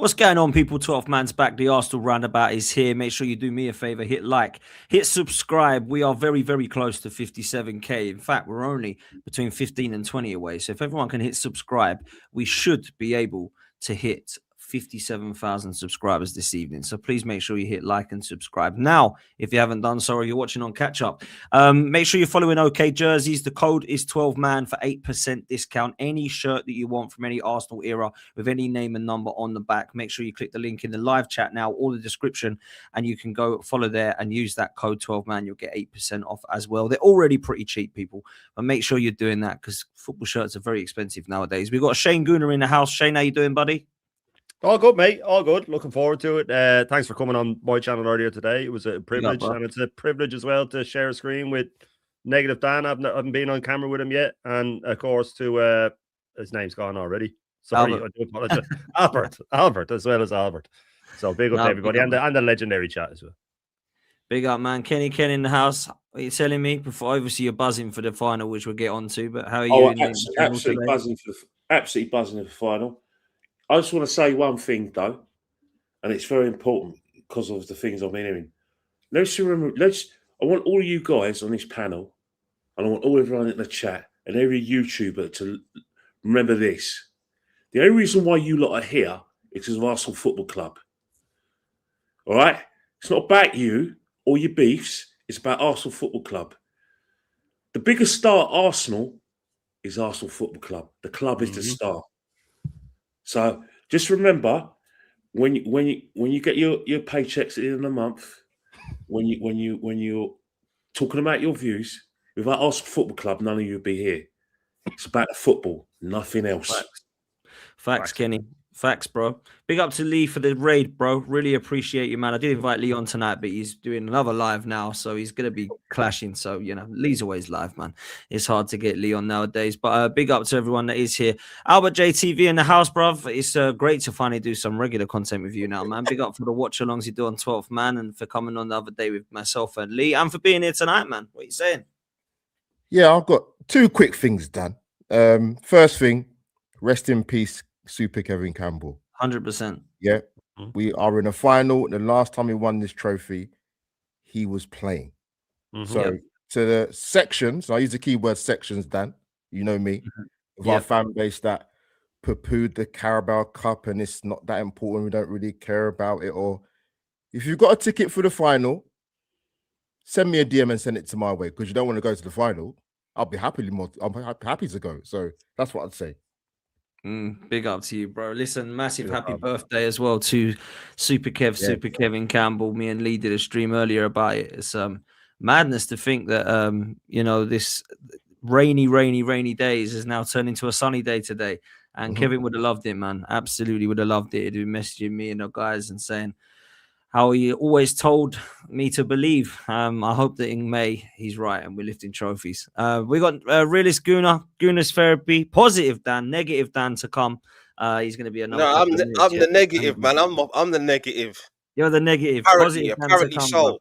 What's going on, people? 12th man's back. The Arsenal roundabout is here. Make sure you do me a favor. Hit like, hit subscribe. We are very, very close to 57K. In fact, we're only between 15 and 20 away. So if everyone can hit subscribe, we should be able to hit 57,000 subscribers this evening. So please make sure you hit like and subscribe. Now, if you haven't done so or you're watching on catch up, make sure you're following OK Jerseys. The code is 12man for 8% discount. Any shirt that you want from any Arsenal era with any name and number on the back, make sure you click the link in the live chat now or the description, and you can go follow there and use that code 12man. You'll get 8% off as well. They're already pretty cheap, people, but make sure you're doing that because football shirts are very expensive nowadays. We've got Shane Gooner in the house. Shane, how you doing, buddy? All good, mate. All good. Looking forward to it. Thanks for coming on my channel earlier today. It was a privilege, and it's a privilege as well to share a screen with Negative Dan. I haven't been on camera with him yet, and of course to his name's gone already. Sorry, I do apologize. Albert, as well as Albert. So big up to everybody, and the legendary chat as well. Big up, man. Kenny Ken in the house. What are you telling me? Before, obviously, you're buzzing for the final, which we'll get on to. But how are you? Absolutely buzzing for the final. I just want to say one thing, though, and it's very important because of the things I've been hearing. Let's remember, I want all of you guys on this panel, and I want everyone in the chat and every YouTuber to remember this. The only reason why you lot are here is because of Arsenal Football Club. All right? It's not about you or your beefs. It's about Arsenal Football Club. The biggest star at Arsenal is Arsenal Football Club. The club is the star. So just remember, when you get your paychecks at the end of the month, when you're talking about your views, without Arsenal Football Club, none of you would be here. It's about the football, nothing else. Facts, Kenny. Facts, bro. Big up to Lee for the raid, bro. Really appreciate you, man. I did invite Lee on tonight, but he's doing another live now, so he's going to be clashing. So, Lee's always live, man. It's hard to get Lee on nowadays. But big up to everyone that is here. Albert JTV in the house, bruv. It's great to finally do some regular content with you now, man. Big up for the watch-alongs you do on 12th Man and for coming on the other day with myself and Lee and for being here tonight, man. What are you saying? Yeah, I've got two quick things, Dan. First thing, rest in peace, Super Kevin Campbell. 100%. Yeah. We are in a final. The last time he won this trophy, he was playing. So to the sections, I use the keyword sections, Dan. You know me. Of our fan base that poo-pooed the Carabao Cup and it's not that important. We don't really care about it. Or if you've got a ticket for the final, send me a DM and send it to my way because you don't want to go to the final. I'll be happy to go. So that's what I'd say. Big up to you, bro. Listen, massive happy birthday as well to Super Kevin Campbell. Me and Lee did a stream earlier about it. It's madness to think that this rainy days is now turned into a sunny day today. And Kevin would have loved it, man. Absolutely would have loved it. He'd be messaging me and the guys and saying how he always told me to believe. I hope that in May he's right and we're lifting trophies. We got realist Gooner's therapy, positive Dan, negative Dan to come. He's going to be another. No, I'm the negative, man. I'm the negative. You're the negative. Apparently so.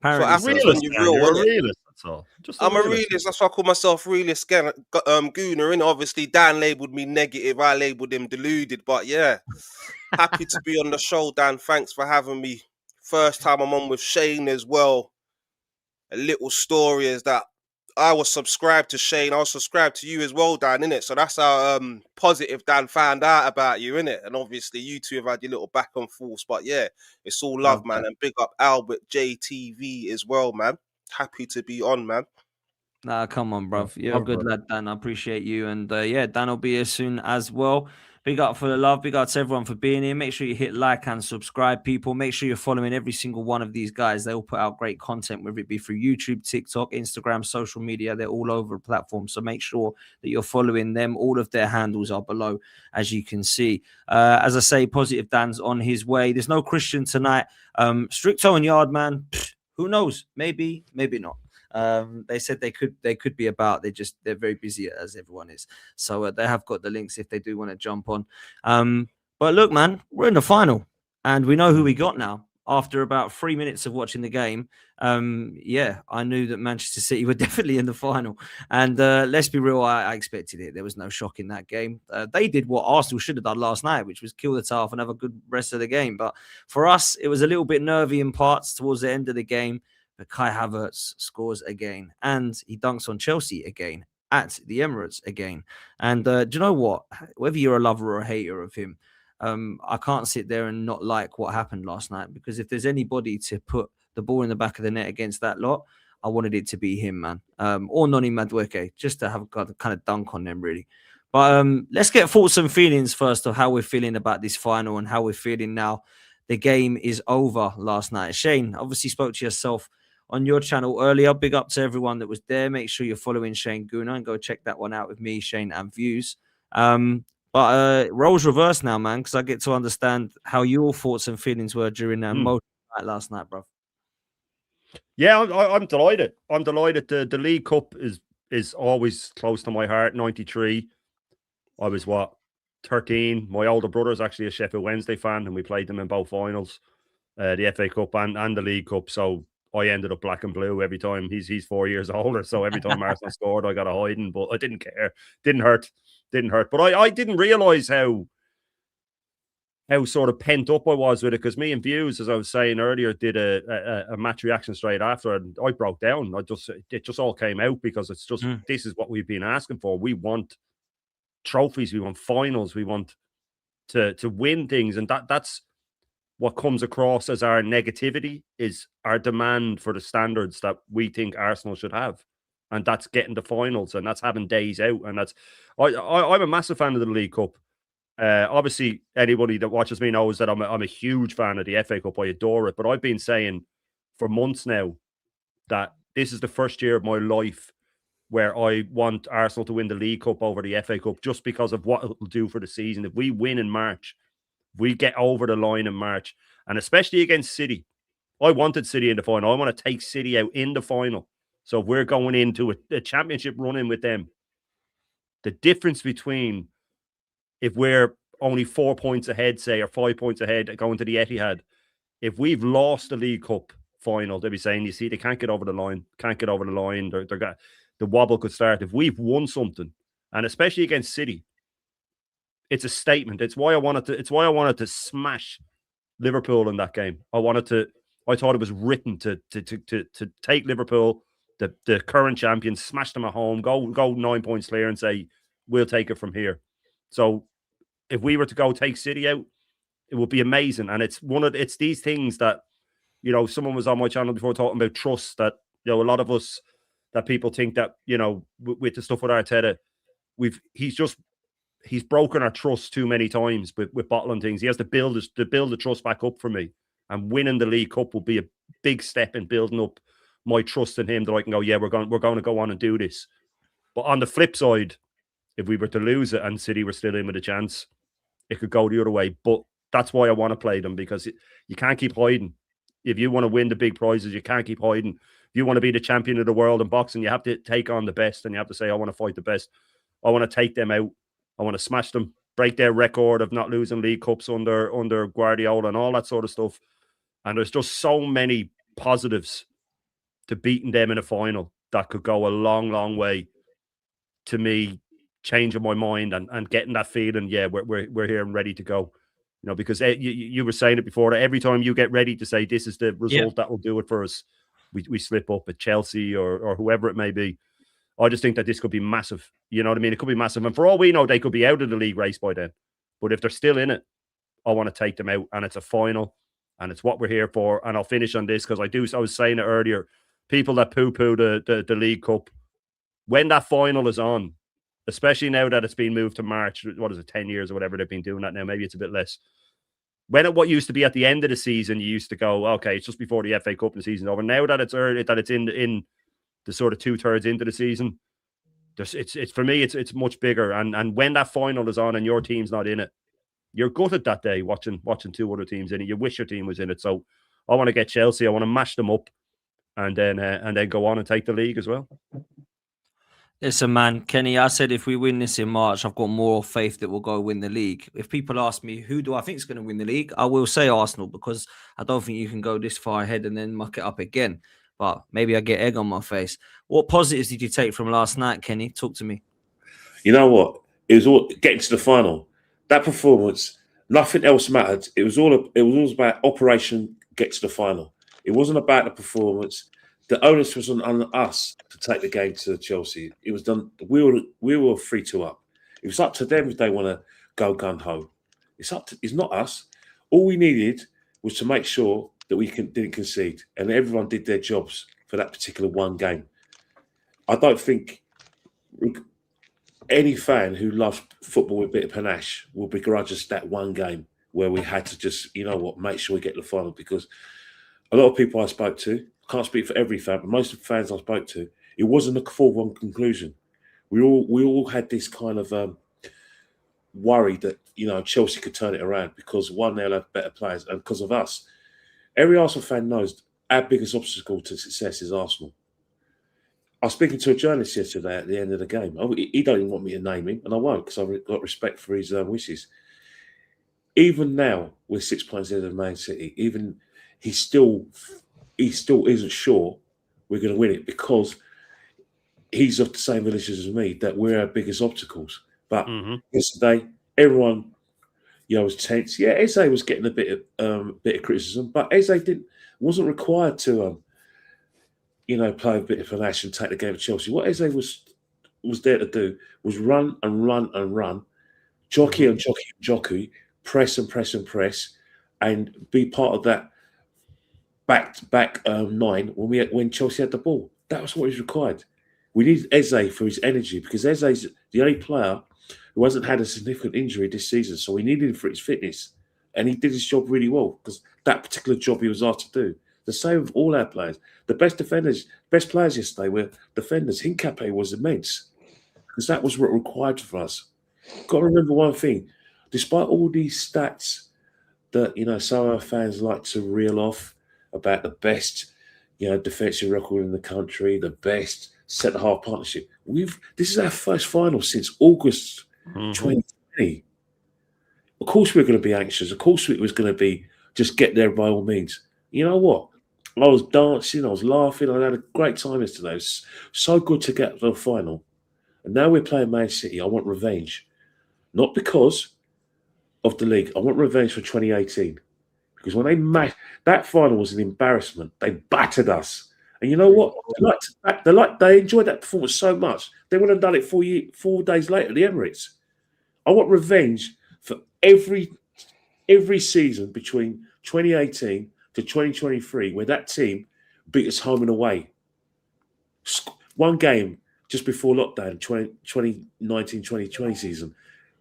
Apparently so. You're a realist. That's all. I'm a realist. That's why I call myself realist. Gooner, and obviously Dan labelled me negative. I labelled him deluded. But yeah. Happy to be on the show, Dan. Thanks for having me. First time I'm on with Shane as well. A little story is that I was subscribed to Shane. I was subscribed to you as well, Dan, innit? So that's how positive Dan found out about you, innit? And obviously you two have had your little back and forth. But yeah, it's all love, man. And big up Albert JTV as well, man. Happy to be on, man. Nah, come on, bruv. You're a good lad, Dan. I appreciate you. And Dan will be here soon as well. Big up for the love. Big up to everyone for being here. Make sure you hit like and subscribe, people. Make sure you're following every single one of these guys. They all put out great content, whether it be through YouTube, TikTok, Instagram, social media. They're all over the platform. So make sure that you're following them. All of their handles are below, as you can see. As I say, positive Dan's on his way. There's no Christian tonight. Stricto and Yardman, who knows? Maybe, maybe not. They said they could be about. They're very busy as everyone is. So they have got the links if they do want to jump on. But look, man, we're in the final and we know who we got now. after about 3 minutes of watching the game, yeah, I knew that Manchester City were definitely in the final. And let's be real, I expected it. There was no shock in that game. They did what Arsenal should have done last night, which was kill the taff and have a good rest of the game. But for us, it was a little bit nervy in parts towards the end of the game. But Kai Havertz scores again, and he dunks on Chelsea again at the Emirates again. And do you know what? Whether you're a lover or a hater of him, I can't sit there and not like what happened last night, because if there's anybody to put the ball in the back of the net against that lot, I wanted it to be him, man. Or Noni Madueke, just to have a kind of dunk on them, really. But let's get thoughts and feelings first of how we're feeling about this final and how we're feeling now. The game is over last night. Shane, obviously spoke to yourself on your channel earlier. Big up to everyone that was there. Make sure you're following Shane Guna and go check that one out with me, Shane, and Views. But roles reversed now, man, because I get to understand how your thoughts and feelings were during that night last night, bro. Yeah, I'm delighted. I'm delighted. The League Cup is always close to my heart. 93. I was 13. My older brother's actually a Sheffield Wednesday fan, and we played them in both finals, the FA Cup and the League Cup. So I ended up black and blue every time. He's 4 years older, so every time Arsenal scored, I got a hiding, but I didn't care. Didn't hurt. But I didn't realise how sort of pent up I was with it, because me and Views, as I was saying earlier, did a match reaction straight after, and I broke down. It just all came out, because it's just this is what we've been asking for. We want trophies, we want finals, we want to win things, and that's what comes across as our negativity, is our demand for the standards that we think Arsenal should have. And that's getting the finals, and that's having days out. And that's I'm a massive fan of the League Cup. Obviously, anybody that watches me knows that I'm a huge fan of the FA Cup. I adore it. But I've been saying for months now that this is the first year of my life where I want Arsenal to win the League Cup over the FA Cup, just because of what it'll do for the season. If we win in March, we get over the line in March, and especially against City. I wanted City in the final. I want to take City out in the final. So if we're going into a championship run-in with them, the difference between if we're only 4 points ahead, say, or 5 points ahead going to the Etihad, if we've lost the League Cup final, they'll be saying, you see, they can't get over the line, the wobble could start. If we've won something, and especially against City, it's a statement. It's why I wanted to smash Liverpool in that game. I thought it was written to take Liverpool, the current champions, smash them at home, go 9 points clear, and say, we'll take it from here. So if we were to go take City out, it would be amazing. And it's these things that, someone was on my channel before talking about trust, that, a lot of us, that people think that, with the stuff with Arteta, he's broken our trust too many times with bottling things. He has to build the trust back up for me. And winning the League Cup will be a big step in building up my trust in him, that I can go, yeah, we're going to go on and do this. But on the flip side, if we were to lose it and City were still in with a chance, it could go the other way. But that's why I want to play them, because you can't keep hiding. If you want to win the big prizes, you can't keep hiding. If you want to be the champion of the world in boxing, you have to take on the best, and you have to say, I want to fight the best. I want to take them out. I want to smash them, break their record of not losing League Cups under Guardiola and all that sort of stuff. And there's just so many positives to beating them in a final that could go a long, long way to me changing my mind and getting that feeling, yeah, we're here and ready to go. Because you were saying it before, that every time you get ready to say this is the result that will do it for us, we slip up at Chelsea or whoever it may be. I just think that this could be massive. You know what I mean? It could be massive. And for all we know, they could be out of the league race by then. But if they're still in it, I want to take them out. And it's a final. And it's what we're here for. And I'll finish on this, because I was saying it earlier. People that poo-poo the League Cup, when that final is on, especially now that it's been moved to March, 10 years or whatever they've been doing that now, maybe it's a bit less. What used to be at the end of the season, you used to go, okay, it's just before the FA Cup and the season's over. Now that it's early, that it's in the sort of 2/3 into the season, it's for me, it's much bigger. And when that final is on and your team's not in it, you're gutted that day watching two other teams in it. You wish your team was in it. So I want to get Chelsea. I want to mash them up, and then go on and take the league as well. Listen, man, Kenny, I said if we win this in March, I've got more faith that we'll go win the league. If people ask me who do I think is going to win the league, I will say Arsenal, because I don't think you can go this far ahead and then muck it up again. But maybe I get egg on my face. What positives did you take from last night, Kenny? Talk to me. You know what? It was all getting to the final. That performance, nothing else mattered. It was all about Operation Get to the Final. It wasn't about the performance. The onus was on us to take the game to Chelsea. It was done. We were 3-2 up. It was up to them if they want to go gun ho. It's not us. All we needed was to make sure that we didn't concede, and everyone did their jobs for that particular one game. I don't think any fan who loves football with a bit of panache will begrudge us that one game where we had to just, make sure we get the final, because a lot of people I spoke to, can't speak for every fan, but most of the fans I spoke to, it wasn't a foregone conclusion. We all had this kind of worry that Chelsea could turn it around, because one, they'll have better players, and because of us. Every Arsenal fan knows our biggest obstacle to success is Arsenal. I was speaking to a journalist yesterday at the end of the game. He don't even want me to name him, and I won't, because I've got respect for his wishes. Even now, we're 6 points ahead of Man City. Even he still isn't sure we're going to win it, because he's of the same religion as me, that we're our biggest obstacles. But yesterday, everyone, was tense. Yeah, Eze was getting a bit of criticism, but Eze wasn't required to, play a bit of panache and take the game to Chelsea. What Eze was there to do was run and run and run, jockey and jockey and jockey, press and press and press, and be part of that back nine when Chelsea had the ball. That was what was required. We need Eze for his energy, because Eze's the only player who hasn't had a significant injury this season, so we needed him for his fitness, and he did his job really well, because that particular job he was asked to do. The same with all our players. The best players yesterday were defenders. Hincapié was immense, because that was what required for us. Got to remember one thing: despite all these stats that some of our fans like to reel off about the best, defensive record in the country, the best centre-half partnership. This is our first final since August 2020. Of course, we're going to be anxious. Of course, it was going to be just get there by all means. You know what? I was dancing, I was laughing, I had a great time yesterday. It was so good to get to the final. And now we're playing Man City. I want revenge. Not because of the league. I want revenge for 2018. Because when that final was an embarrassment. They battered us. And you know what? They enjoyed that performance so much. They would have done it 4 days later at the Emirates. I want revenge for every season between 2018 to 2023, where that team beat us home and away. One game just before lockdown, 2019-2020 season,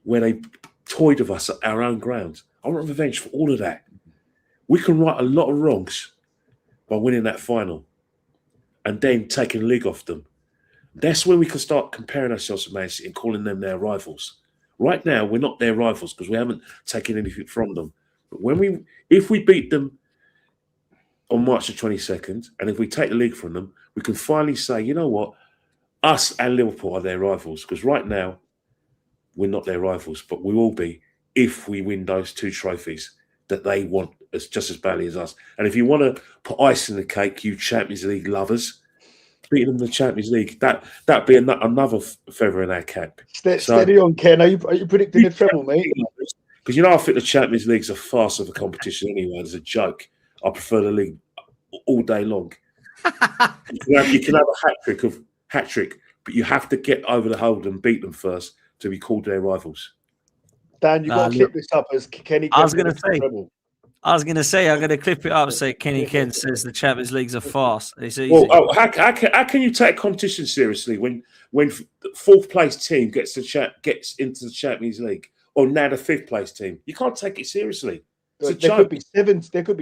where they toyed with us at our own grounds. I want revenge for all of that. We can right a lot of wrongs by winning that final and then taking the league off them. That's when we can start comparing ourselves to Man City and calling them their rivals. Right now, we're not their rivals because we haven't taken anything from them. But if we beat them on March the 22nd, and if we take the league from them, we can finally say, you know what, us and Liverpool are their rivals. Because right now, we're not their rivals, but we will be if we win those 2 trophies that they want just as badly as us. And if you want to put ice in the cake, you Champions League lovers, beating them in the Champions League, that'd be another feather in our cap. Steady on, Ken. Are you predicting a treble, mate? Because I think the Champions League's a farce of a competition anyway. It's a joke. I prefer the league all day long. You can have a hat trick, but you have to get over the hold and beat them first to be called their rivals. Dan, you got to clip this up as Kenny. I was going to say, I'm going to clip it up and say Kenny Ken says the Champions League's a farce. How can you take competition seriously when the 4th place team gets into the Champions League, or now the 5th place team? You can't take it seriously. There could be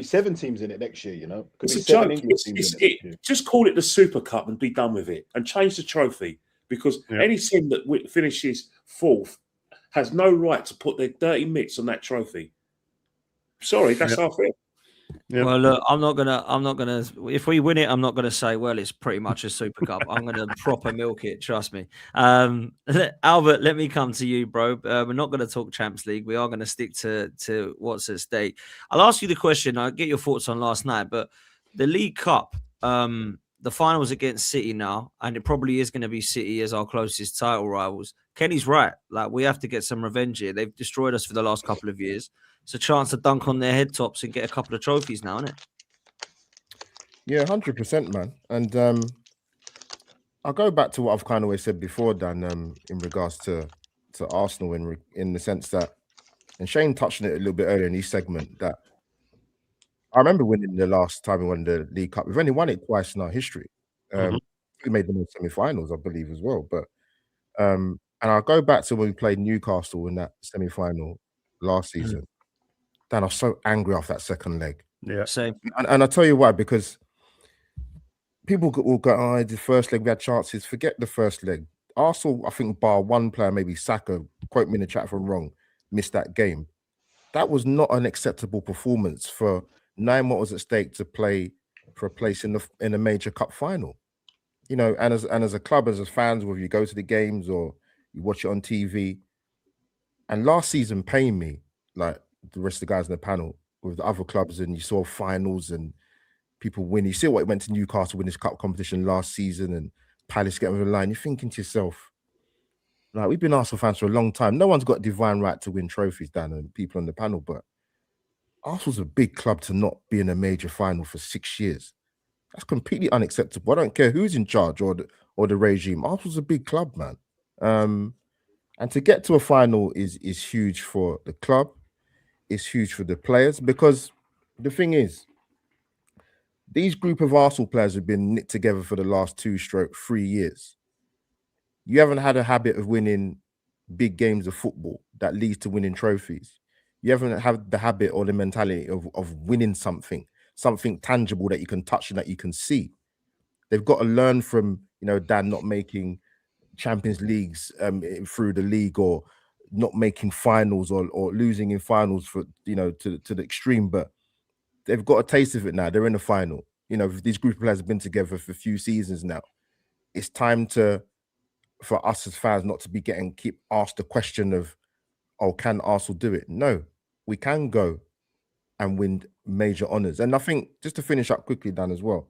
7 teams in it next year. It's a joke. Just call it the Super Cup and be done with it, and change the trophy, because any team that finishes 4th has no right to put their dirty mitts on that trophy. Sorry, that's how I feel. Yeah. Well, look, I'm not gonna. If we win it, I'm not gonna say, well, it's pretty much a Super Cup. I'm gonna proper milk it. Trust me. Albert, let me come to you, bro. We're not gonna talk Champions League. We are gonna stick to what's at stake. I'll ask you the question. I'll get your thoughts on last night, but the League Cup, the finals against City now, and it probably is going to be City as our closest title rivals. Kenny's right. Like, we have to get some revenge here. They've destroyed us for the last couple of years. It's a chance to dunk on their head tops and get a couple of trophies now, isn't it? Yeah, 100%, man. And I'll go back to what I've kind of always said before, Dan, in regards to Arsenal, in the sense that, and Shane touched on it a little bit earlier in his segment, that I remember winning the last time we won the League Cup. We've only won it twice in our history. We made them in semi-finals, I believe, as well. But and I'll go back to when we played Newcastle in that semi-final last season. Dan, I was so angry off that second leg. Yeah. Same. And I'll tell you why, because people will go, oh, the first leg we had chances. Forget the first leg. Arsenal, I think, bar one player, maybe Saka, quote me in the chat if I'm wrong, missed that game. That was not an acceptable performance for knowing what was at stake to play for a place in a major cup final. You know, and as a club, as fans, whether you go to the games or you watch it on TV, and last season pained me, like the rest of the guys in the panel, with the other clubs, and you saw finals and people win. You see what it went to Newcastle win this cup competition last season and Palace getting over the line. You're thinking to yourself, like, we've been Arsenal fans for a long time. No one's got divine right to win trophies, Dan, and people on the panel, but Arsenal's a big club to not be in a major final for 6 years. That's completely unacceptable. I don't care who's in charge or the regime. Arsenal's a big club, man. And to get to a final is huge for the club. It's huge for the players, because the thing is, these group of Arsenal players have been knit together for the last 2-3 years. You haven't had a habit of winning big games of football that leads to winning trophies. You haven't had the habit or the mentality of winning something tangible that you can touch and that you can see. They've got to learn from, Dan not making Champions Leagues through the league, or not making finals, or losing in finals for, to the extreme, but they've got a taste of it now. They're in the final. These group of players have been together for a few seasons now. It's time for us as fans not to be keep asked the question of, oh, can Arsenal do it? No, we can go and win major honours. And I think, just to finish up quickly, Dan, as well,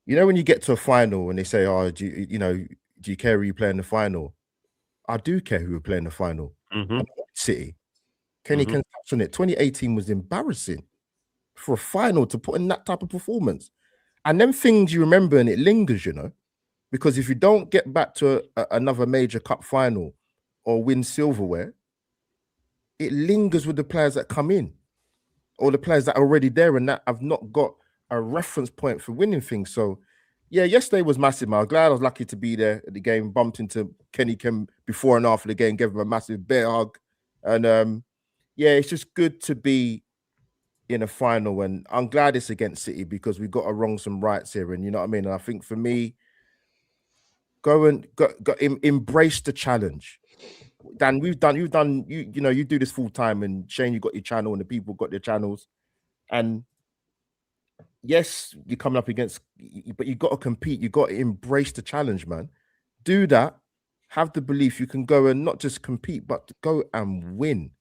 when you get to a final and they say, oh, do you care who you play in the final? I do care who we play in the final. City. Kenny can touch on it. 2018 was embarrassing for a final to put in that type of performance. And them things you remember, and it lingers, because if you don't get back to another major cup final or win silverware, it lingers with the players that come in, or the players that are already there and that have not got a reference point for winning things. So, yeah, yesterday was massive, man. I'm glad I was lucky to be there at the game, bumped into Kenny Kim before and after the game, gave him a massive bear hug. And, yeah, it's just good to be in a final, and I'm glad it's against City, because we've got to wrong some rights here, and you know what I mean? And I think for me, go embrace the challenge. Dan, you do this full time, and Shane, you got your channel, and the people got their channels, and yes, you're coming up against, but you got to compete. You got to embrace the challenge, man. Do that. Have the belief you can go and not just compete, but go and win.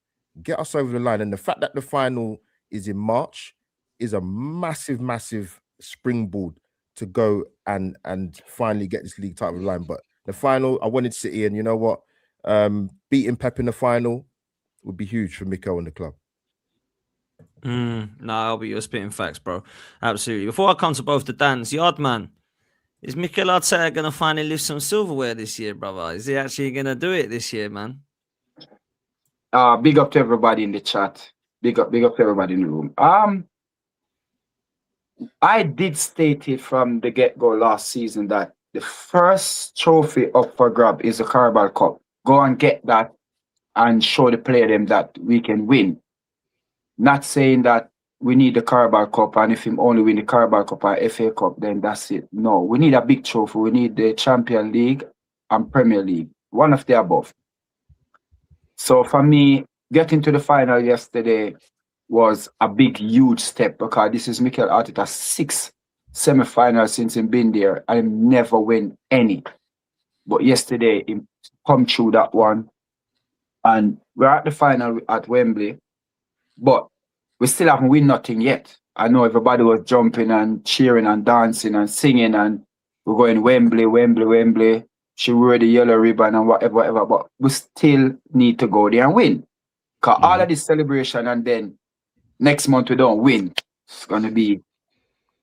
Get us over the line. And the fact that the final is in March is a massive, massive springboard to go and finally get this league title line. But the final, I wanted City, and you know what? Beating Pep in the final would be huge for Mikel and the club. No, Albert, you're spitting facts, bro. Absolutely. Before I come to both the Dans, Yardman, is Mikel Arteta going to finally lift some silverware this year, brother? Is he actually going to do it this year, man? Big up to everybody in the chat. Big up to everybody in the room. I did state it from the get-go last season that the first trophy up for grab is the Carabao Cup. Go and get that and show the player them that we can win. Not saying that we need the Carabao Cup, and if him only win the Carabao Cup or FA Cup, then that's it. No, we need a big trophy. We need the Champions League and Premier League. One of the above. So for me, getting to the final yesterday was a big, huge step because this is Mikel Arteta's 6th semi-finals since he's been there and he never win any. But yesterday, he come through that one. And we're at the final at Wembley, but we still haven't win nothing yet. I know everybody was jumping and cheering and dancing and singing and we're going Wembley, Wembley, Wembley. She wore the yellow ribbon and whatever, but we still need to go there and win. Because all of this celebration and then next month we don't win. It's going to be...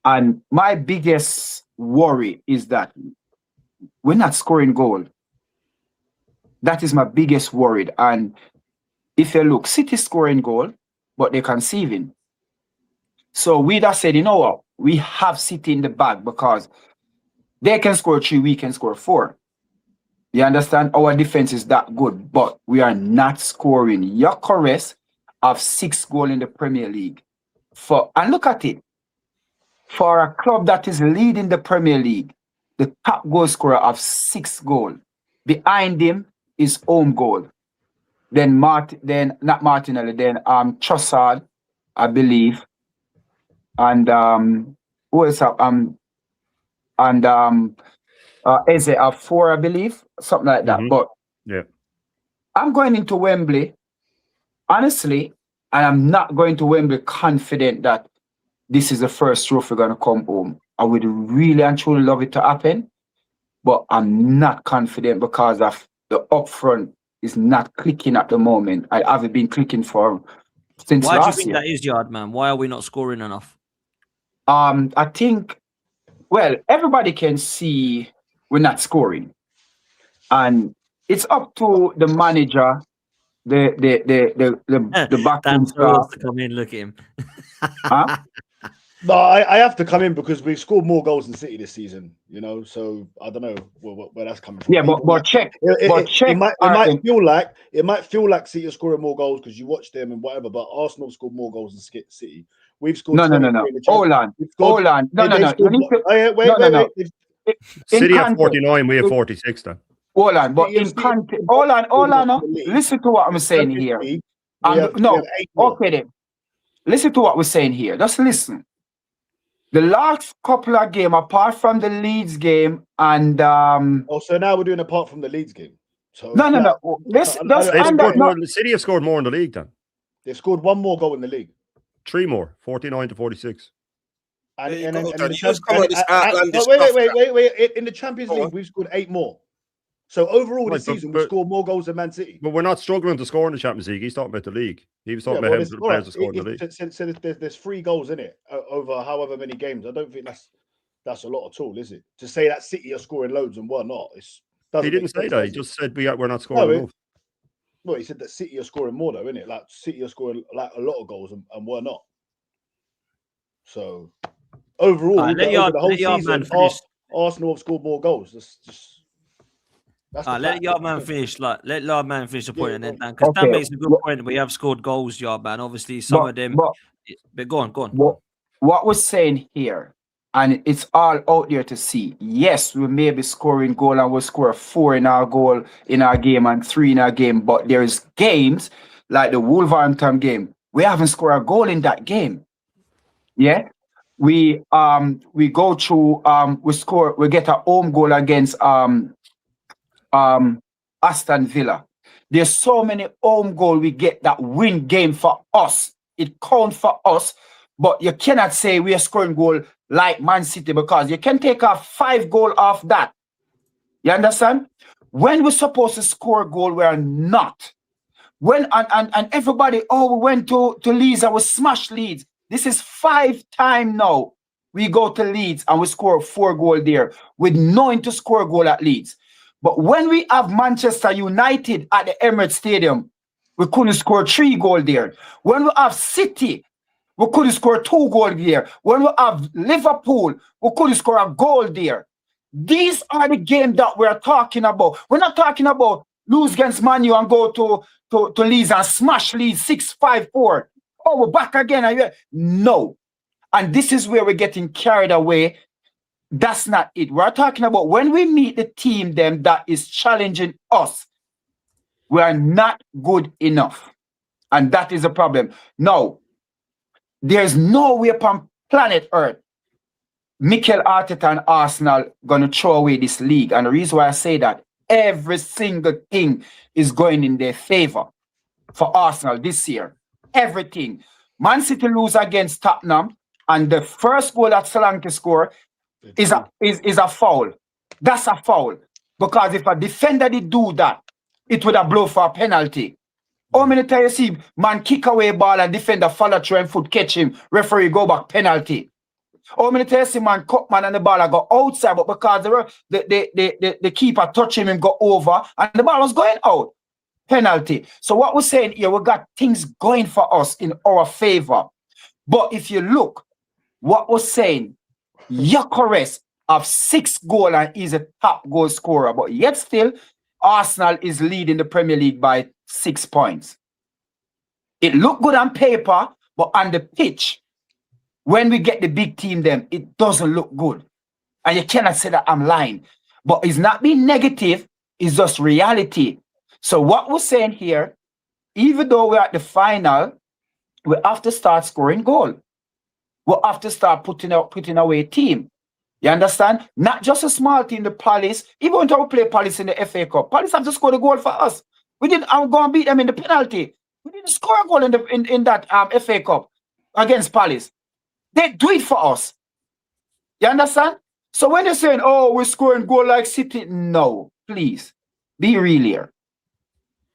And my biggest worry is that we're not scoring goal. That is my biggest worry. And if you look, City scoring goal, but they're conceding. So we just said, you know what? We have City in the bag because they can score 3, we can score 4. You understand? Our defense is that good, but we are not scoring. Gyokeres have 6 goals in the Premier League. And look at it. For a club that is leading the Premier League, the top goal scorer have 6 goals. Behind him is home goal. Then not Martinelli, then Trossard, I believe. And who else have Eze have 4, I believe, something like that. But yeah, I'm going into Wembley, honestly, and I'm not going to Wembley confident that this is the first trophy going to come home. I would really and truly love it to happen, but I'm not confident because of the upfront is not clicking at the moment. I haven't been clicking since last year. Why do you think that is, Yard Man? Why are we not scoring enough? I think, well, everybody can see we're not scoring, and it's up to the manager, the backroom staff to come in. Look at him. Huh? No, I have to come in because we've scored more goals than City this season, you know. So I don't know where that's coming from. Yeah, but check. It might feel like City are scoring more goals because you watch them and whatever. But Arsenal have scored more goals than City. We've scored. No. Hold on. No. City have 49. We have 46. Then. Hold on, but in context, hold on. Listen to what I'm saying here. Okay then. Listen to what we're saying here. Just listen. The last couple of games, apart from the Leeds game and so now we're doing apart from the Leeds game. So no. City have scored more in the league then. They've scored 1 more goal in the league. 3 more, 49 to 46. And Wait. in the Champions League, we've scored 8 more. So overall this season, we've scored more goals than Man City. But we're not struggling to score in the Champions League. He's talking about the league. He was talking about how the players are scoring in the league. So there's 3 goals in it over however many games. I don't think that's a lot at all, is it? To say that City are scoring loads and we're not. He didn't say that. He just said we're not scoring enough. Well, he said that City are scoring more though, isn't it? Like City are scoring like a lot of goals and we're not. So overall, over the whole season, Arsenal have scored more goals. Let Yardman finish. Let Yardman finish the point, and then Dan, because Dan makes a good point. We have scored goals, Yardman. Obviously, some of them. But go on. What we're saying here, and it's all out there to see. Yes, we may be scoring goal, and we'll score 4 in our game and 3 in our game. But there's games like the Wolverhampton game. We haven't scored a goal in that game. Yeah, we go through. We get a home goal against Aston Villa. There's so many home goals we get that win game for us. It counts for us, but you cannot say we are scoring goal like Man City because you can take off 5 goals off that. You understand? When we're supposed to score a goal, we are not. When and everybody, we went to Leeds and we smashed Leeds. This is 5 times now. We go to Leeds and we score 4 goals there with knowing to score a goal at Leeds. But when we have Manchester United at the Emirates Stadium, we couldn't score 3 goals there. When we have City, we couldn't score 2 goals there. When we have Liverpool, we couldn't score a goal there. These are the games that we're talking about. We're not talking about lose against Man U and go to Leeds and smash Leeds 6-5-4. Oh, we're back again. No. And this is where we're getting carried away. That's not it. We're talking about when we meet the team them that is challenging us, we are not good enough. And that is a problem. Now, there's no way upon planet Earth Mikel Arteta and Arsenal going to throw away this league. And the reason why I say that, every single thing is going in their favor for Arsenal this year. Everything. Man City lose against Tottenham, and the first goal that Solanke score is a foul. That's a foul. Because if a defender did do that, it would have blown for a penalty. How many times you see man kick away ball and defender follow through and foot catch him, referee go back, penalty? How many times you see man cut man and the ball go outside, but because the keeper touch him and go over and the ball was going out, penalty. So what we're saying here, we got things going for us in our favor. But if you look, what we're saying, Gyokeres have 6 goals and is a top goal scorer, but yet still, Arsenal is leading the Premier League by 6 points. It looked good on paper, but on the pitch, when we get the big team them, it doesn't look good. And you cannot say that I'm lying. But it's not being negative, it's just reality. So what we're saying here, even though we're at the final, we have to start scoring goal. We have to start putting away a team. You understand? Not just a small team, the Palace. Even when we play Palace in the FA Cup, Palace have to score the goal for us. We didn't go and beat them in the penalty. We didn't score a goal in that FA Cup against Palace. They do it for us. You understand? So when you're saying, oh, we're scoring goal like City, no, please, be real here.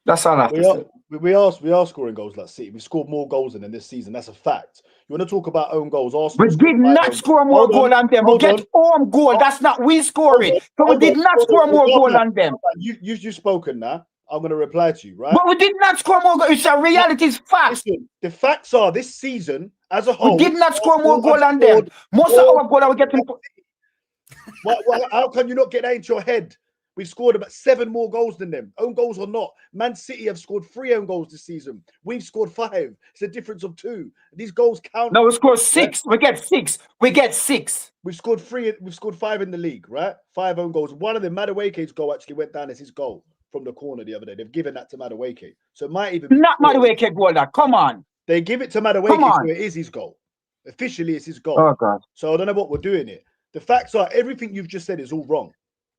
That's all I have to say. We are scoring goals like City. We scored more goals than in this season. That's a fact. You want to talk about own goals? Arsenal We did not score more goal than them. We get home goal. That's not we scoring. So we did not score more goal than them. You've spoken now. I'm going to reply to you, right? But we did not score more goal. It's a reality. It's facts. Listen, the facts are this season as a whole. We did not score more goal than them. Most of our goal are getting. How can you not get that into your head? We've scored about 7 more goals than them. Own goals or not. Man City have scored 3 own goals this season. We've scored 5. It's a difference of 2. These goals count. No, we scored 6. We get 6. We get 6. We've scored 3. We've scored 5 in the league, right? 5 own goals. One of them, Madueke's goal actually went down as his goal from the corner the other day. They've given that to Madueke. So it might even be not Madueke goal. That come on. They give it to Madueke, so it is his goal. Officially, it's his goal. Oh God. So I don't know what we're doing here. The facts are everything you've just said is all wrong.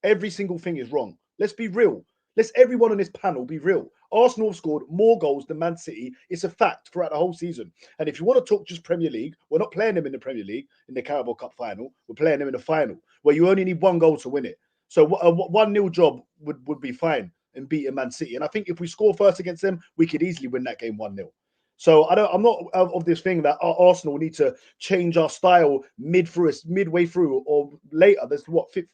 Every single thing is wrong. Let's be real. Let's everyone on this panel be real. Arsenal have scored more goals than Man City. It's a fact throughout the whole season. And if you want to talk just Premier League, we're not playing them in the Premier League in the Carabao Cup final. We're playing them in the final where you only need 1 goal to win it. So a 1-0 job would be fine in beating Man City. And I think if we score first against them, we could easily win that game 1-0. So I'm not of this thing that Arsenal need to change our style midway through or later. There's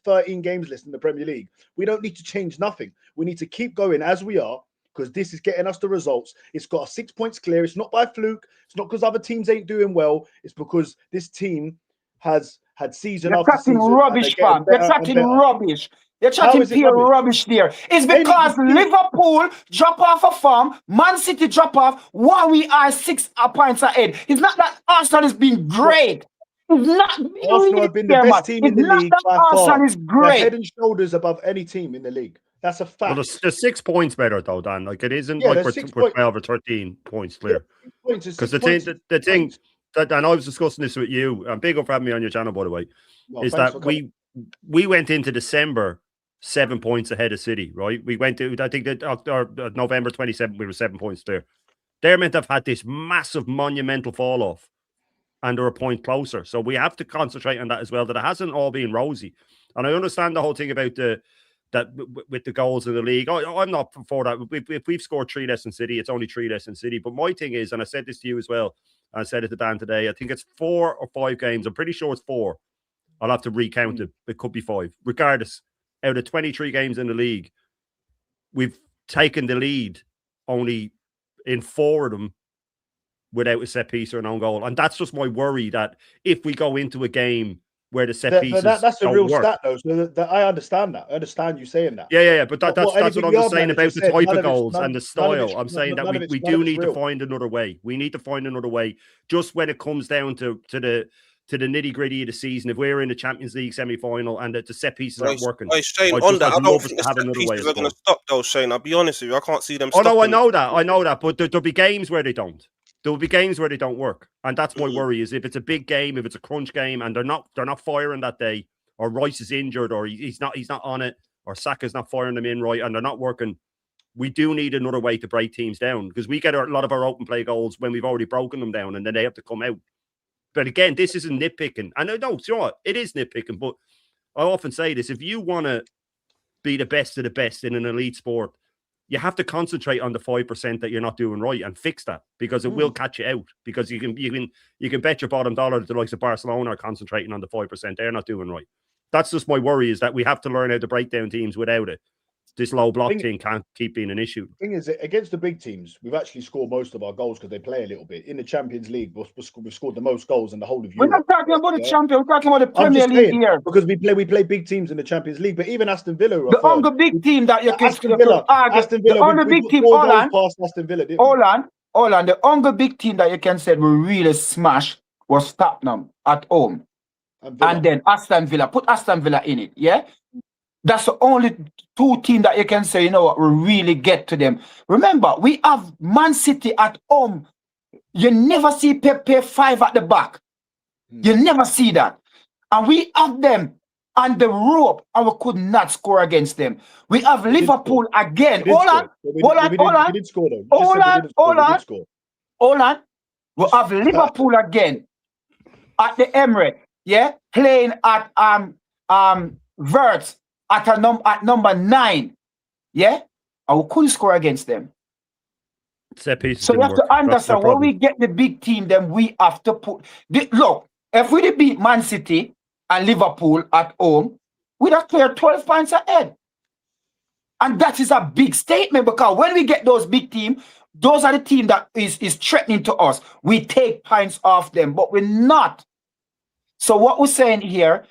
13 games left in the Premier League. We don't need to change nothing. We need to keep going as we are because this is getting us the results. It's got 6 points clear. It's not by fluke. It's not because other teams ain't doing well. It's because this team has had season after season. Rubbish, fam. They're chatting rubbish. They're chatting pure rubbish there. It's because Liverpool drop off a form, Man City drop off, while we are 6 points ahead. It's not that Arsenal has been great. It's not. Arsenal have been the best team in the league by far. Arsenal is great. They're head and shoulders above any team in the league. That's a fact. Well, there's 6 points better though, Dan. Like it isn't like we're 12 or 13 points clear. Because the thing that, and I was discussing this with you, and big up for having me on your channel, by the way, is that we went into December 7 points ahead of City, right? We went to, I think that November 27th, we were 7 points there. They're meant to have had this massive monumental fall off and they're a point closer. So we have to concentrate on that as well, that it hasn't all been rosy. And I understand the whole thing about with the goals in the league. I'm not for that. If we've scored 3 less than City, it's only 3 less than City. But my thing is, and I said this to you as well, and I said it to Dan today, I think it's 4 or 5 games. I'm pretty sure it's 4. I'll have to recount it. It could be 5. Regardless, out of 23 games in the league, we've taken the lead only in 4 of them without a set piece or an own goal. And that's just my worry, that if we go into a game where the set pieces that's a real work. stat though. So I understand that. I understand you saying that. Yeah. But that's what I'm just saying about the type of goals and the style. I'm saying that we do need to find another way. We need to find another way. Just when it comes down to the nitty-gritty of the season, if we're in the Champions League semi-final and the set pieces aren't working. Shane, on that, I don't think the set pieces are going to stop though, Shane. I'll be honest with you. I can't see them stopping. I know that. But there'll be games where they don't. There will be games where they don't work, and that's my worry. Is if it's a big game, if it's a crunch game, and they're not firing that day, or Rice is injured, or he's not on it, or Saka's not firing them in right, and they're not working. We do need another way to break teams down, because we get a lot of our open play goals when we've already broken them down, and then they have to come out. But again, this isn't nitpicking. I know, no, you know what? It is nitpicking, but I often say this: if you want to be the best of the best in an elite sport, you have to concentrate on the 5% that you're not doing right and fix that, because it will catch you out. Because you can bet your bottom dollar that the likes of Barcelona are concentrating on the 5% they're not doing right. That's just my worry, is that we have to learn how to break down teams without it. This low block thing can't keep being an issue. The thing is, against the big teams, we've actually scored most of our goals because they play a little bit. In the Champions League, we've scored the most goals in the whole of We're Europe. not talking about the champion, we're talking about the Premier League here. Because we play big teams in the Champions League, but even Aston Villa, the only big team that you can Aston Villa, the only big team, past Aston Villa, Holland, the only big team that you can say we really smashed was Tottenham at home. And then Aston Villa. Put Aston Villa in it, yeah? That's the only two teams that you can say, you know what, we really get to them. Remember, we have Man City at home. You never see Pepe 5 at the back. You never see that. And we have them on the rope, and we could not score against them. We have Liverpool again. Hold on. We have Liverpool again at the Emirates, yeah, playing at Havertz at number 9, yeah, and we couldn't score against them. So we have to understand when we get the big team, then we have to put look. If we beat Man City and Liverpool at home, we'd have cleared 12 points ahead. And that is a big statement, because when we get those big teams, those are the team that is threatening to us. We take points off them, but we're not. So what we're saying here,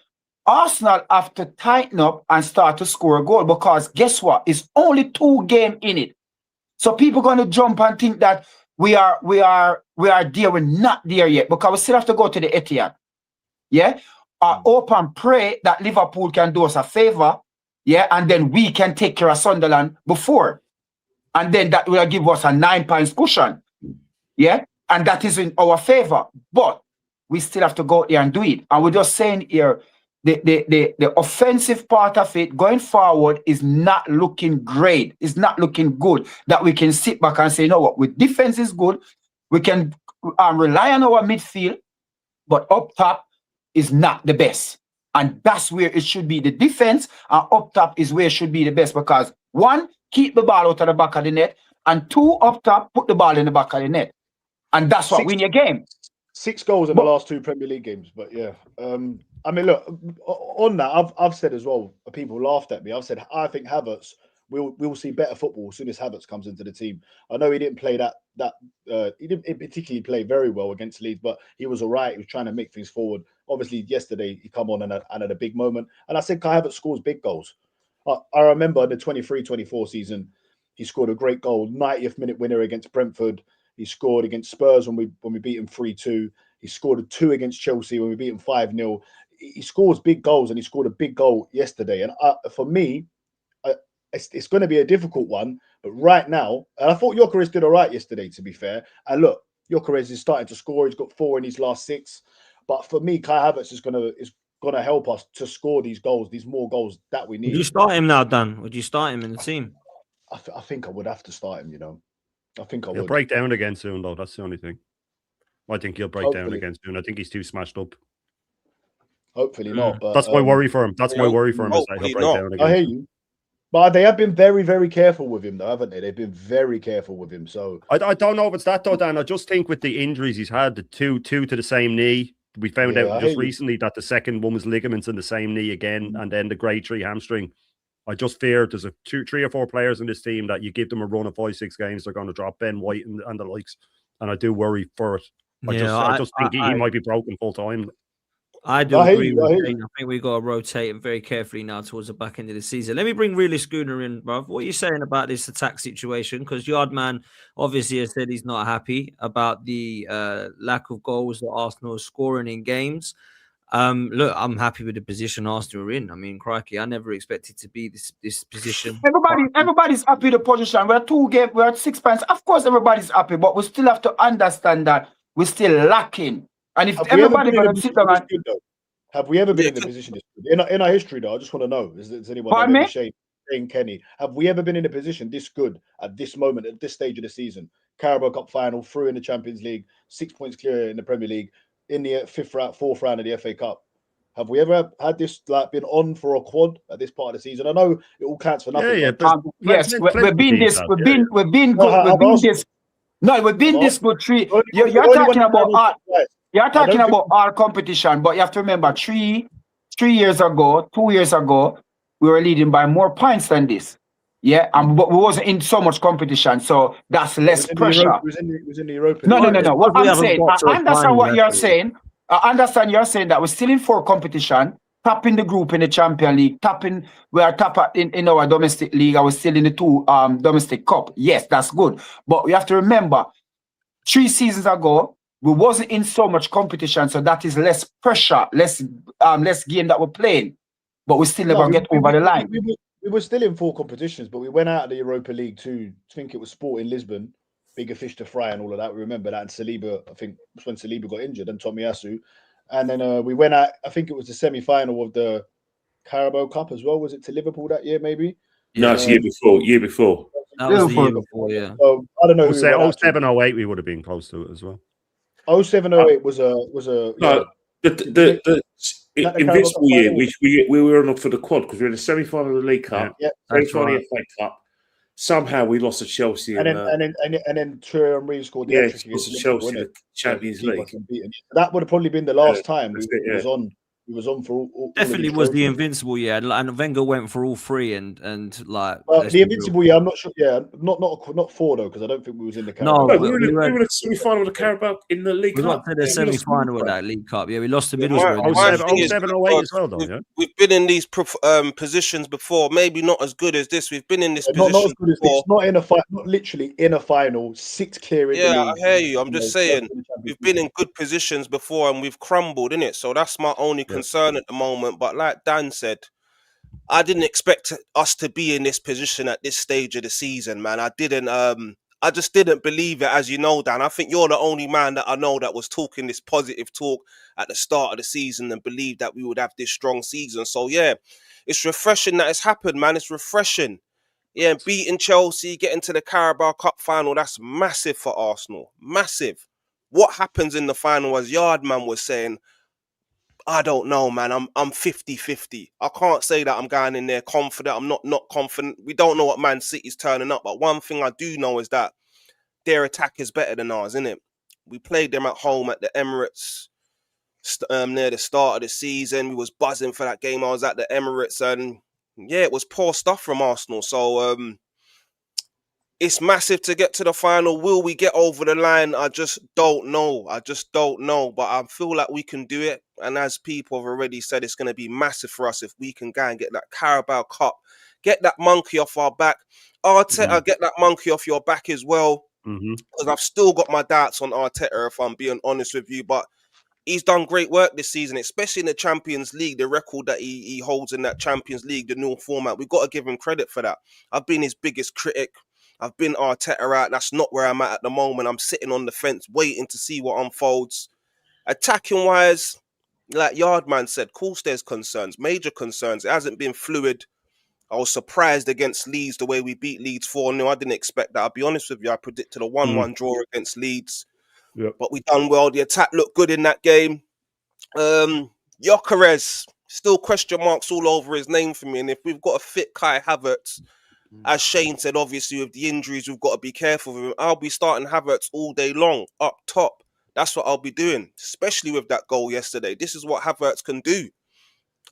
Arsenal have to tighten up and start to score a goal, because guess what? It's only 2 games in it. So people are going to jump and think that we are there. We're not there yet, because we still have to go to the Etihad. Yeah, hope and pray that Liverpool can do us a favor. Yeah, and then we can take care of Sunderland before, and then that will give us a 9 points cushion. Yeah, and that is in our favor. But we still have to go there and do it. And we're just saying here, the offensive part of it going forward is not looking great. It's not looking good that we can sit back and say, you know what, with defense is good. We can rely on our midfield, but up top is not the best. And that's where it should be. The defense and up top is where it should be the best, because 1, keep the ball out of the back of the net, and 2, up top, put the ball in the back of the net. And that's what win your game. 6 goals in the last 2 Premier League games, but yeah. I mean, look, on that, I've said as well, people laughed at me. I've said, I think Havertz, we'll see better football as soon as Havertz comes into the team. I know he didn't play he didn't particularly play very well against Leeds, but he was all right. He was trying to make things forward. Obviously, yesterday, he come on and at a big moment. And I said, Kai Havertz scores big goals. I remember in the 23-24 season, he scored a great goal, 90th minute winner against Brentford. He scored against Spurs when we beat him 3-2. He scored a 2 against Chelsea when we beat him 5-0. He scores big goals, and he scored a big goal yesterday. And for me, it's going to be a difficult one. But right now, and I thought Gyokeres did all right yesterday, to be fair. And look, Gyokeres is starting to score. He's got 4 in his last 6. But for me, Kai Havertz is going to help us to score these goals, these more goals that we need. Would you start him now, Dan? Would you start him in the team? I think I would have to start him, you know. I think I would. He'll break down again soon, though. That's the only thing. I think he'll break down again soon. I think he's too smashed up. Hopefully not. But that's my worry for him. That's my worry for him. Is that he'll break down again. I hear you. But they have been very, very careful with him, though, haven't they? They've been very careful with him. So I don't know if it's that, though, Dan. I just think with the injuries he's had, the two to the same knee. We found out just recently that the second one was ligaments in the same knee again, and then the grade 3 hamstring. I just fear there's 3 or 4 players in this team that you give them a run of 5-6 games, they're going to drop. Ben White and the likes, and I do worry for it. I just think he might be broken full time. I do agree with you. I think we've got to rotate him very carefully now towards the back end of the season. Let me bring Realist Schooner in, bruv. What are you saying about this attack situation? Because Yardman obviously has said he's not happy about the lack of goals that Arsenal is scoring in games. Look, I'm happy with the position Arsenal are in. I mean, crikey, I never expected to be this position. Everybody's happy with the position. We're at 6 points. Of course, everybody's happy, but we still have to understand that we're still lacking. And if everybody gonna sit down and have we ever been in the position this good? In our history, though, I just want to know: is anyone ever Shane Kenny? Have we ever been in a position this good at this moment, at this stage of the season? Carabao Cup final, through in the Champions League, 6 points clear in the Premier League, in the fourth round of the FA Cup. Have we ever had this been on for a quad at this part of the season? I know it all counts for nothing. Yes, we've been this. We've been good. We've been this. No, we've been this good. You're talking about our competition, but you have to remember 3 years ago, 2 years ago, we were leading by more points than this. Yeah, but we wasn't in so much competition, so that's less pressure. It was in the Europa. No. What I'm saying, I understand what you're saying. I understand you're saying that we're still in 4 competition, top in the group in the Champions League, we are top in our domestic league. I was still in the 2 domestic cup. Yes, that's good. But we have to remember, 3 seasons ago, we wasn't in so much competition, so that is less pressure, less game that we're playing. But we still never get over the line. We were still in 4 competitions, but we went out of the Europa League to, I think it was Sporting Lisbon, bigger fish to fry and all of that. We remember that. And Saliba, I think it was when Saliba got injured, and Tomiyasu. And then we went out, I think it was the semi-final of the Carabao Cup as well. Was it to Liverpool that year, maybe? No, it's year before. That was the year before, yeah. So, I don't know. 07, 08, we would have been close to it as well. 07, 08 was a. No, the invincible year, we were on for the quad because we were in the semi-final of the League Cup, semi-final of the FA Cup. Somehow we lost to Chelsea, and then Thierry Henry scored the hat-trick against Chelsea in the Champions League. That would have probably been the last time we was on for all definitely was the invincible year, and Wenger went for all 3 and like the invincible year. I'm not sure. Yeah, not 4 though, because I don't think we was in the Carabao. No, we were in the semi-final of the Carabao in the League Cup. We got to the semi-final of that League Cup. Yeah, we lost to Middlesbrough. 07, 08 as well, though. Yeah, we've been in these positions before. Maybe not as good as this. We've been in this position not as good as this. Not in a fight. Not literally in a final. 6 clear in the league. I hear you. I'm just saying we've been in good positions before and we've crumbled, innit? So that's my only concern at the moment. But like Dan said, I didn't expect us to be in this position at this stage of the season, man. I just didn't believe it, as you know, Dan. I think you're the only man that I know that was talking this positive talk at the start of the season and believed that we would have this strong season. So yeah, it's refreshing that it's happened, man. It's refreshing. Yeah, beating Chelsea, getting to the Carabao Cup final, that's massive for Arsenal. Massive. What happens in the final, as Yardman was saying, I don't know, man. I'm 50-50. I can't say that I'm going in there confident. I'm not confident. We don't know what Man City's turning up. But one thing I do know is that their attack is better than ours, isn't it? We played them at home at the Emirates near the start of the season. We was buzzing for that game. I was at the Emirates and, yeah, it was poor stuff from Arsenal. So, it's massive to get to the final. Will we get over the line? I just don't know. But I feel like we can do it. And as people have already said, it's going to be massive for us if we can go and get that Carabao Cup. Get that monkey off our back. Arteta, get that monkey off your back as well. Because I've still got my doubts on Arteta, if I'm being honest with you. But he's done great work this season, especially in the Champions League, the record that he holds in that Champions League, the new format. We've got to give him credit for that. I've been his biggest critic. I've been Arteta out. That's not where I'm at the moment. I'm sitting on the fence waiting to see what unfolds. Attacking-wise, like Yardman said, of course there's concerns, major concerns. It hasn't been fluid. I was surprised against Leeds the way we beat Leeds 4-0. I didn't expect that. I'll be honest with you. I predicted a 1-1 draw against Leeds. Yep. But we done well. The attack looked good in that game. Gyokeres, still question marks all over his name for me. And if we've got a fit Kai Havertz, as Shane said, obviously with the injuries, we've got to be careful with him. I'll be starting Havertz all day long, up top. That's what I'll be doing, especially with that goal yesterday. This is what Havertz can do.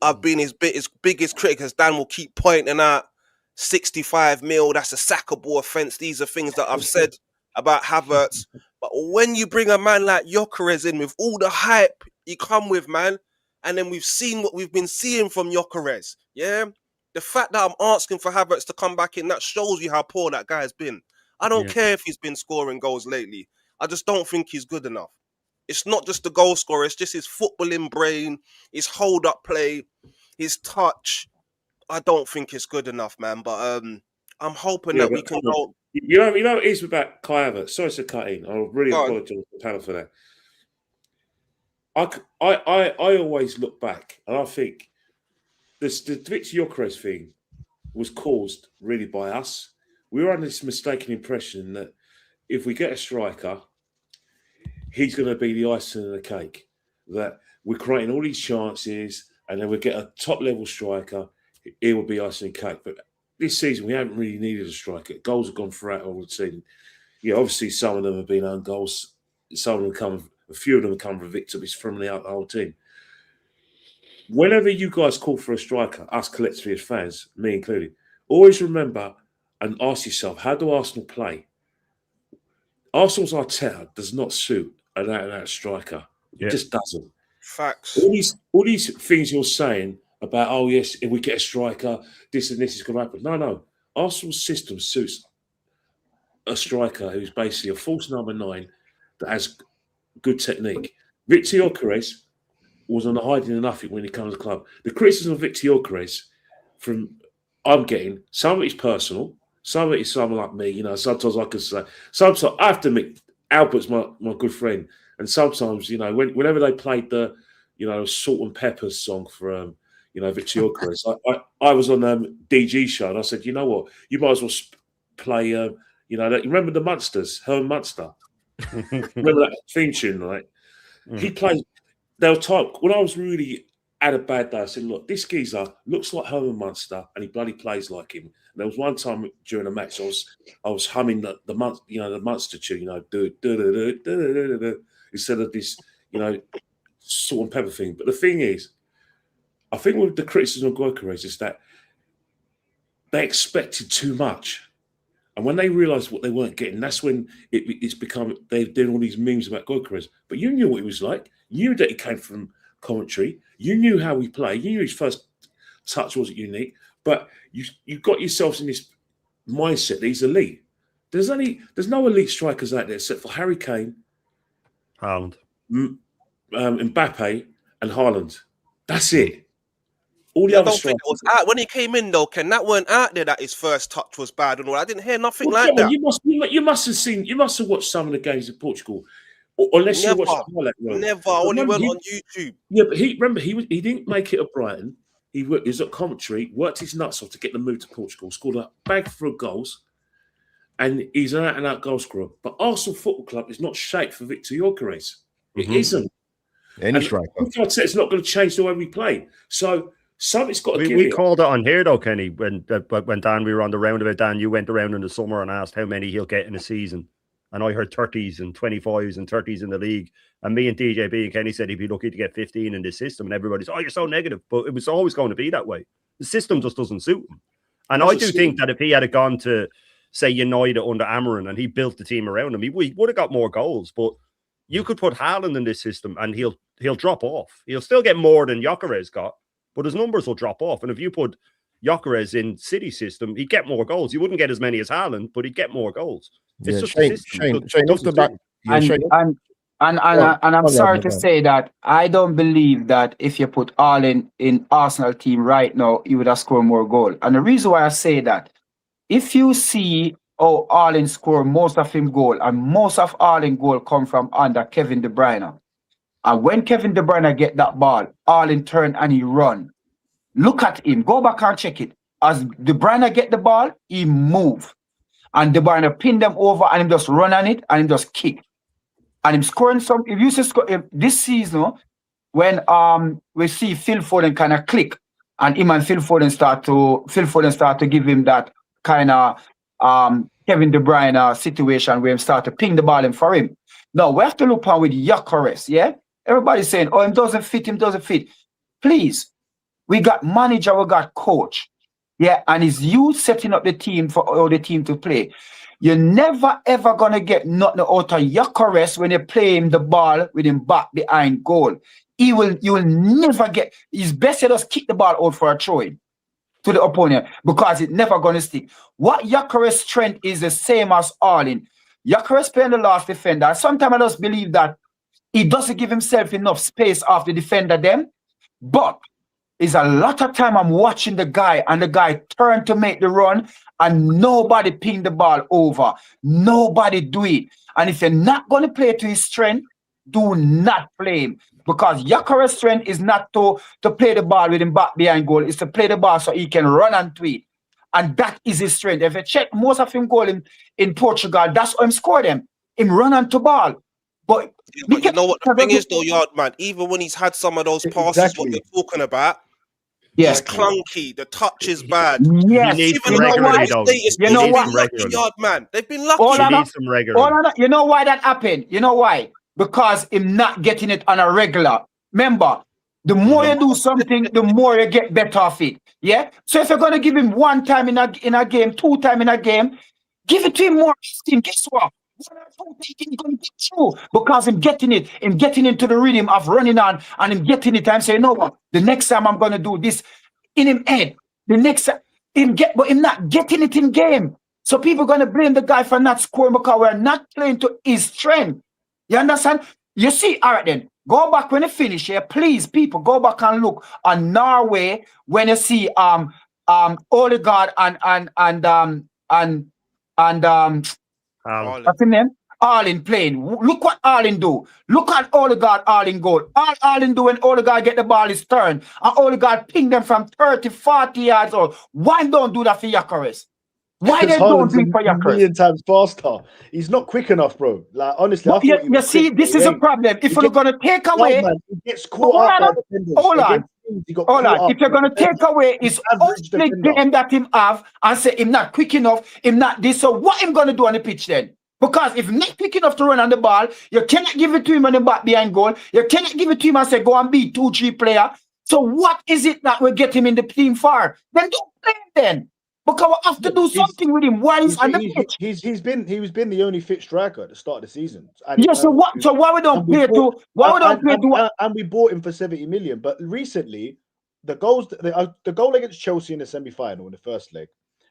I've been his biggest critic, as Dan will keep pointing out. 65 mil, that's a sackable offence. These are things that I've said about Havertz. But when you bring a man like Gyokeres in with all the hype he come with, man, and then we've seen what we've been seeing from Gyokeres, yeah? The fact that I'm asking for Havertz to come back in, that shows you how poor that guy has been. I don't care if he's been scoring goals lately. I just don't think he's good enough. It's not just the goal scorer, it's just his footballing brain, his hold-up play, his touch. I don't think it's good enough, man. But I'm hoping that we can go. You know what it is about Kai Havertz. Sorry to cut in. I really apologise to the panel for that. I always look back and I think the Victor Gyokeres thing was caused really by us. We were under this mistaken impression that if we get a striker, he's going to be the icing on the cake. That we're creating all these chances and then we get a top-level striker, it will be icing on the cake. But this season, we haven't really needed a striker. Goals have gone throughout all the season. Yeah, obviously, some of them have been own goals. Some of them a few of them have come from victories from the whole team. Whenever you guys call for a striker, us collectively as fans, me included, always remember and ask yourself, how do Arsenal play? Arsenal's Arteta does not suit an out-and-out striker. Yeah. It just doesn't. Facts. All these things you're saying about, oh, yes, if we get a striker, this and this is going to happen. No. Arsenal's system suits a striker who's basically a false number 9 that has good technique. Victor Gyokeres was on the hiding of nothing when he comes to the club. The criticism of Victor Gyokeres I'm getting, some of it is personal, some of it is someone like me, you know, sometimes I can say, sometimes I have to admit, Albert's my good friend, and sometimes, you know, whenever they played the, you know, Salt and Peppers song for, you know, Victor Gyokeres, I was on DG show and I said, you know what, you might as well play, you know, you remember the Munsters, Herman Munster? Remember that theme tune, right? He played. They were type when I was really had a bad day. I said, "Look, this geezer looks like Herman Munster, and he bloody plays like him." And there was one time during a match, I was humming the Munster tune, you know, do instead of this, you know, salt and pepper thing. But the thing is, I think with the criticism of Gyokeres is that they expected too much. And when they realised what they weren't getting, that's when it's become, they're doing all these memes about Gyokeres. But you knew what he was like. You knew that he came from Coventry. You knew how he played. You knew his first touch wasn't unique. But you got yourselves in this mindset that he's elite. There's no elite strikers out there except for Harry Kane, Haaland, Mbappe, and Haaland. That's it. All the I other don't think it was out when he came in though, Ken. That weren't out there that his first touch was bad and all. I didn't hear nothing like that. You must have watched some of the games in Portugal, unless you watched highlight. Never. I only went on YouTube. Yeah, but he didn't make it at Brighton. He was at Coventry, worked his nuts off to get the move to Portugal, scored a bag full of goals, and he's an out-and-out goal scorer. But Arsenal Football Club is not shaped for Victor Gyokeres. It isn't. Any striker. It's not going to change the way we play. So. Something's got to give we called it on here though, Kenny. When Dan, we were on the round of it, Dan, you went around in the summer and asked how many he'll get in a season. And I heard 30s and 25s and 30s in the league. And me and DJB and Kenny said he'd be lucky to get 15 in this system. And everybody's, oh, you're so negative. But it was always going to be that way. The system just doesn't suit him. And I do think that if he had gone to, say, United under Amarin and he built the team around him, he would have got more goals. But you could put Haaland in this system and he'll drop off. He'll still get more than Gyokeres got. But his numbers will drop off. And if you put Gyokeres in City system, he'd get more goals. You wouldn't get as many as Haaland, but he'd get more goals. It's just Shane, off the back. And I'm sorry to say that I don't believe that if you put Haaland in Arsenal team right now, he would have scored more goals. And the reason why I say that, if you see how Haaland score most of him goal, and most of Haaland goal come from under Kevin De Bruyne. And when Kevin De Bruyne get that ball, Haaland turn and he run. Look at him. Go back and check it. As De Bruyne get the ball, he move. And De Bruyne pin them over and him just run on it and him just kick. And him scoring some. If you see this season, when we see Phil Foden kind of click and him and Phil Foden start to give him that kind of Kevin De Bruyne situation where him start to ping the ball in for him. Now we have to look on with Gyokeres, yeah? Everybody's saying, oh, him doesn't fit. Please, we got manager, we got coach. Yeah, and it's you setting up the team for all the team to play. You're never ever gonna get nothing out of Gyokeres when you play him the ball with him back behind goal. You will never get. It's best to just kick the ball out for a throw in to the opponent because it's never gonna stick. What Gyokeres' strength is the same as Haaland. Gyokeres playing the last defender. Sometimes I just believe that He doesn't give himself enough space off the defender them. But it's a lot of time I'm watching the guy and the guy turn to make the run and nobody ping the ball over. Nobody do it. And if you're not going to play to his strength, do not play him. Because Gyokeres' strength is not to play the ball with him back behind goal. It's to play the ball so he can run and tweet. And that is his strength. If you check most of him goal in Portugal, that's how him score them. Him run onto ball. But you know what the thing is though, Yard man, even when he's had some of those passes, what you're talking about, he's clunky, the touch is bad. Yes, even you know why? You know what? Yard man, they've been lucky. He needs some regular. You know why that happened? You know why? Because him not getting it on a regular. Remember, the more you do something, the more you get better off it. Yeah. So if you're gonna give him 1 time in a game, 2 times in a game, give it to him more often. Guess what? He's gonna get through because I'm getting into the rhythm of running on, and I'm getting it. I'm saying, you know what? The next time I'm gonna do this in him head. The next time but him not getting it in game. So people gonna blame the guy for not scoring because we're not playing to his strength. You understand? You see, all right then. Go back when you finish here, please, people. Go back and look on Norway when you see Odegaard and what's his name? Arlen playing. Look what Arlen do. Look at Odegaard, Arlen goal. All Arlen do when Odegaard get the ball his turn. And Odegaard ping them from 30, 40 yards out. Why don't do that for Gyokeres? Why they don't do it for Gyokeres? Million times faster. He's not quick enough, bro. Like honestly, you see, this is a problem. If we're gonna take away, he gets caught up. Hold on. If you're gonna take away his only game that him have and say him not quick enough, him not this. So what him gonna do on the pitch then? Because if not quick enough to run on the ball, you cannot give it to him on the back behind goal. You cannot give it to him and say go and beat 2-3 player. So what is it that will get him in the team for? Then don't play him then. Because we have to do something with him while he's on the pitch. He's been the only fit striker at the start of the season. So why we don't play to and we bought him for 70 million. But recently, the goal against Chelsea in the semi-final in the first leg,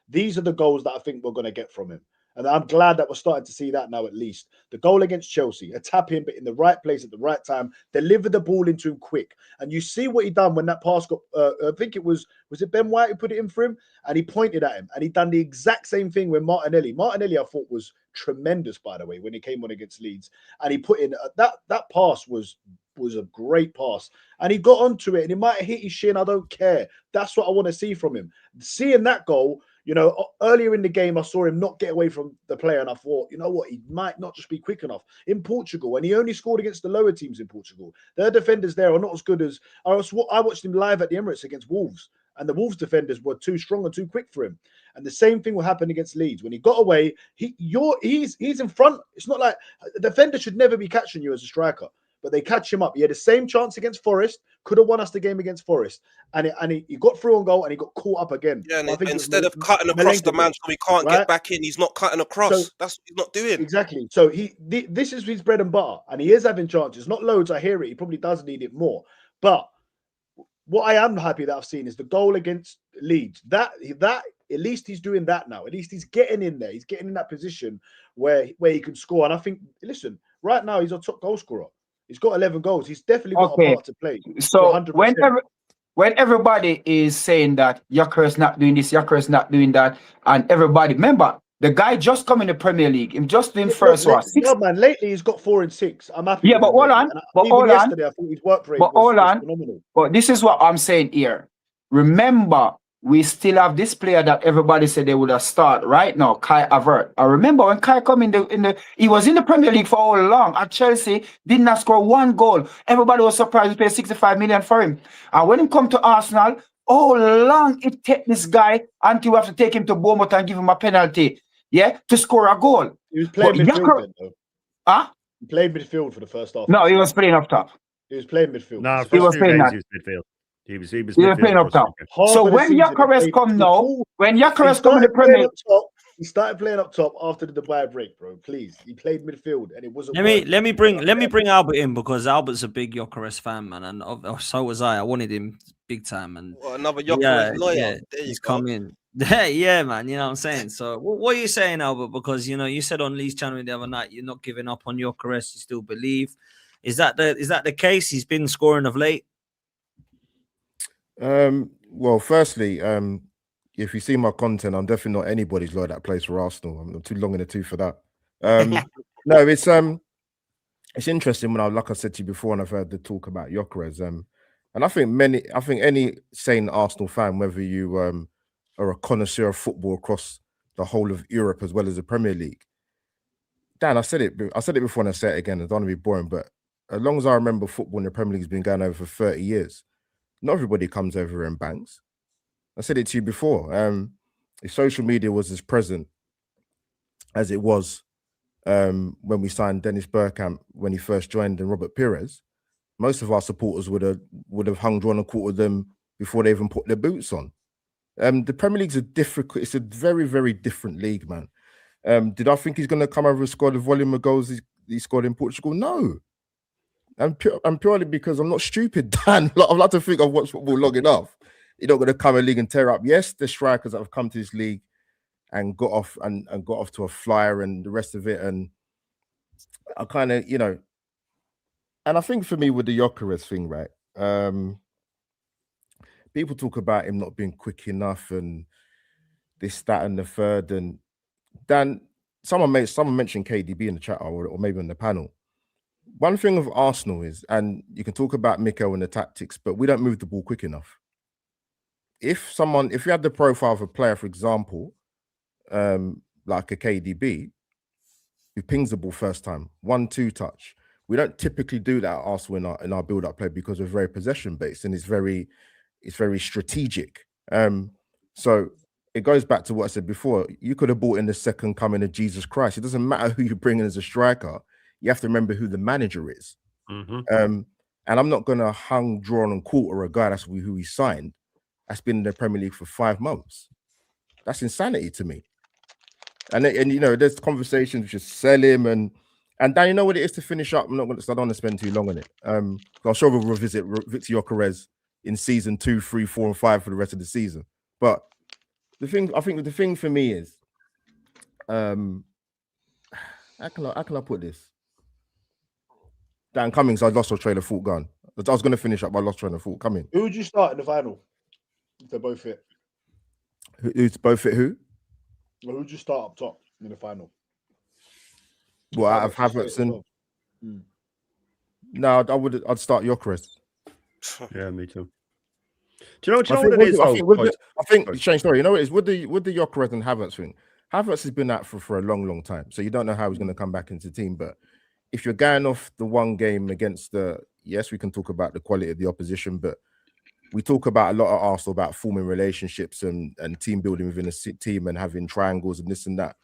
these are the goals that I think we're going to get from him. And I'm glad that we're starting to see that now at least. The goal against Chelsea, a tap in, but in the right place at the right time, deliver the ball into him quick. And you see what he done when that pass got, I think it was it Ben White who put it in for him? And he pointed at him. And he done the exact same thing with Martinelli. Martinelli, I thought, was tremendous, by the way, when he came on against Leeds. And he put in, that pass was a great pass. And he got onto it, and he might have hit his shin. I don't care. That's what I want to see from him. Seeing that goal, you know, earlier in the game, I saw him not get away from the player, and I thought, you know what, he might not just be quick enough. In Portugal, and he only scored against the lower teams in Portugal. Their defenders there are not as good as I watched him live at the Emirates against Wolves, and the Wolves defenders were too strong and too quick for him. And the same thing will happen against Leeds. When he got away, he's in front. It's not like a defender should never be catching you as a striker. But they catch him up. He had the same chance against Forest, could have won us the game against Forest. And he got through on goal and he got caught up again. Yeah, and instead of cutting across the man so he can't get back in, he's not cutting across. So, that's what he's not doing. Exactly. So this is his bread and butter. And he is having chances. Not loads, I hear it. He probably does need it more. But what I am happy that I've seen is the goal against Leeds. That at least he's doing that now. At least he's getting in there. He's getting in that position where he can score. And I think, listen, right now he's a top goal scorer. He's got 11 goals. He's definitely got a part to play. So when everybody is saying that Gyokeres not doing this, Gyokeres not doing that, and everybody, remember, the guy just come in the Premier League. Him just doing first one. No, man, lately he's got 4 and 6. I'm happy. Yeah, but hold on. Yesterday, I thought his work rate was phenomenal. But this is what I'm saying here. Remember, we still have this player that everybody said they would have started right now, Kai Havertz. I remember when Kai come he was in the Premier League for all along at Chelsea, did not score 1 goal. Everybody was surprised to pay 65 million for him. And when he come to Arsenal, how long it take this guy until we have to take him to Bournemouth and give him a penalty, to score a goal. He was playing midfield then, though. Huh? He played midfield for the first half. No, he was playing up top. He was playing midfield. No, he was playing midfield. He was playing up top. So when Gyokeres come now, when Gyokeres come in the Premier League, he started playing up top after the Dubai break, bro. Please, he played midfield, and it wasn't. Let me bring Albert in because Albert's a big Gyokeres fan, man, and so was I. I wanted him big time, and another Gyokeres lawyer. Yeah, he's come in. Yeah, man. You know what I'm saying. So, what are you saying, Albert? Because you said on Lee's channel the other night you're not giving up on Gyokeres. You still believe. Is that the case? He's been scoring of late. Well, firstly, if you see my content, I'm definitely not anybody's lawyer that plays for Arsenal. I'm too long in the tooth for that. No, it's interesting when like I said to you before, and I've heard the talk about Gyokeres. And I think any sane Arsenal fan, whether you are a connoisseur of football across the whole of Europe as well as the Premier League, Dan, I said it before and I say it again. I don't want to be boring, but as long as I remember, football in the Premier League has been going over for 30 years. Not everybody comes over and bangs. I said it to you before. If social media was as present as it was when we signed Dennis Bergkamp when he first joined and Robert Pires, most of our supporters would have hung, drawn, and quartered them before they even put their boots on. The Premier League's it's a very, very different league, man. Did I think he's going to come over and score the volume of goals he scored in Portugal? No. And purely because I'm not stupid, Dan. I like to think I've watched football long enough. You're not going to come in league and tear up. Yes, the strikers that have come to this league and got off to a flyer and the rest of it. And I kind of, and I think for me with the Gyokeres thing, right? People talk about him not being quick enough and this, that, and the third. And Dan, someone mentioned KDB in the chat or maybe on the panel. One thing of Arsenal is, and you can talk about Mikel and the tactics, but we don't move the ball quick enough. If you had the profile of a player, for example, like a KDB, who pings the ball first time, 1-2 touch. We don't typically do that at Arsenal in our build-up play because we're very possession-based and it's very strategic. So it goes back to what I said before. You could have brought in the second coming of Jesus Christ. It doesn't matter who you bring in as a striker. You have to remember who the manager is. Mm-hmm. And I'm not going to hung, drawn, and quarter a guy that's who he signed. That's been in the Premier League for 5 months. That's insanity to me. And there's conversations which just sell him and Dan, you know what it is to finish up. I don't want to spend too long on it. I'm sure we'll revisit Victor Gyokeres in season 2, 3, 4, and 5 for the rest of the season. But the thing for me is, how can I put this? Dan Cummings, I lost my train of thought. Gone. I was going to finish up, but I lost train of thought. Come in. Who would you start in the final? If they're both fit. Who's both fit? Who? Well, who'd you start up top in the final? Well, out of Havertz and no, I'd start Gyokeres. Yeah, me too. Do you know what it is? I think Shane, sorry, you know what it is with the Gyokeres and Havertz thing. Havertz has been out for a long, long time, so you don't know how he's going to come back into the team. But if you're going off the one game against yes, we can talk about the quality of the opposition, but we talk about a lot at Arsenal about forming relationships and team building within a team and having triangles and this and that.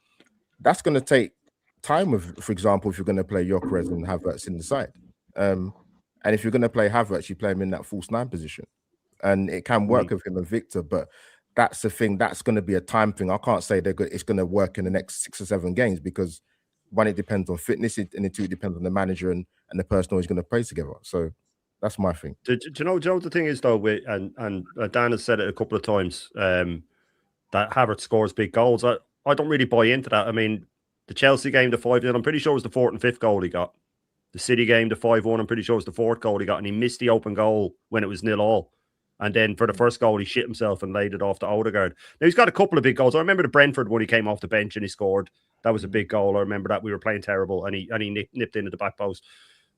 That's going to take time with, for example, if you're going to play Gyokeres and Havertz in the side. And if you're going to play Havertz, you play him in that false 9 position. And it can work with him and Victor, but that's the thing. That's going to be a time thing. I can't say it's going to work in the next 6 or 7 games because one, it depends on fitness, and two, it depends on the manager and the person who's going to play together. So that's my thing. Do you know what the thing is though? And Dan has said it a couple of times that Havertz scores big goals. I don't really buy into that. I mean, the Chelsea game, the 5-0, I'm pretty sure it was the 4th and 5th goal he got. The City game, the 5-1, I'm pretty sure it was the 4th goal he got, and he missed the open goal when it was 0-0. And then for the first goal, he shit himself and laid it off to Odegaard. Now, he's got a couple of big goals. I remember the Brentford when he came off the bench and he scored. That was a big goal. I remember that we were playing terrible and he nipped into the back post.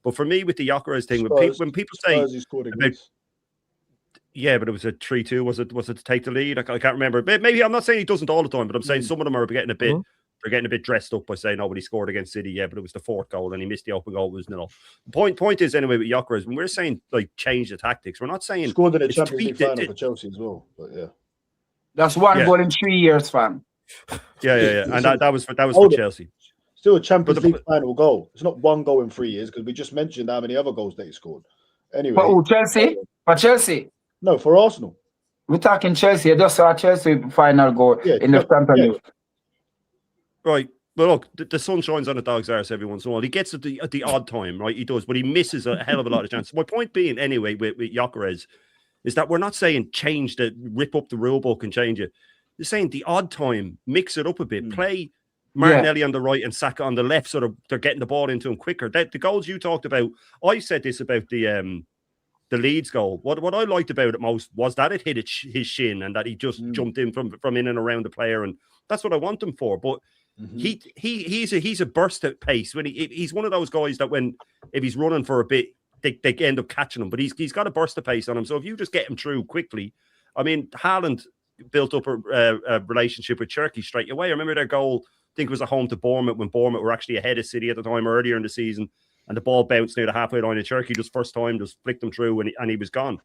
But for me, with the Gyokeres thing, when people say, yeah, but it was a 3-2. Was it to take the lead? I can't remember. Maybe I'm not saying he doesn't all the time, but I'm saying some of them are getting a bit. They're getting a bit dressed up by saying, "Oh, but he scored against City." Yeah, but it was the 4th goal and he missed the open goal. It was 0. The point is anyway with Gyokeres, when we're saying like change the tactics, we're not saying scored in the Champions League final for Chelsea as well. But yeah, that's one goal in 3 years, fam. Yeah, and that was for Chelsea. Still a Champions League final goal. It's not one goal in 3 years because we just mentioned how many other goals that he scored. Anyway, but Chelsea? For Chelsea? No, for Arsenal. We're talking Chelsea. I just saw Chelsea final goal in the Champions League. Right. Well, look, the sun shines on a dog's arse every once in a while. He gets it at the odd time, right? He does, but he misses a hell of a lot of chances. My point being, anyway, with Gyokeres, is that we're not saying rip up the rule book and change it. You're saying the odd time, mix it up a bit, play Martinelli on the right and Saka on the left, so they're getting the ball into him quicker. The goals you talked about, I said this about the Leeds goal. What I liked about it most was that it hit his shin and that he just jumped in from in and around the player, and that's what I want him for. But he's a burst at pace. When he's one of those guys that if he's running for a bit, they end up catching him. But he's got a burst of pace on him. So if you just get him through quickly, I mean, Haaland built up a relationship with Cherky straight away. I remember their goal, I think it was at home to Bournemouth, when Bournemouth were actually ahead of City at the time earlier in the season, and the ball bounced near the halfway line, and Cherky just first time just flicked him through, and he was gone.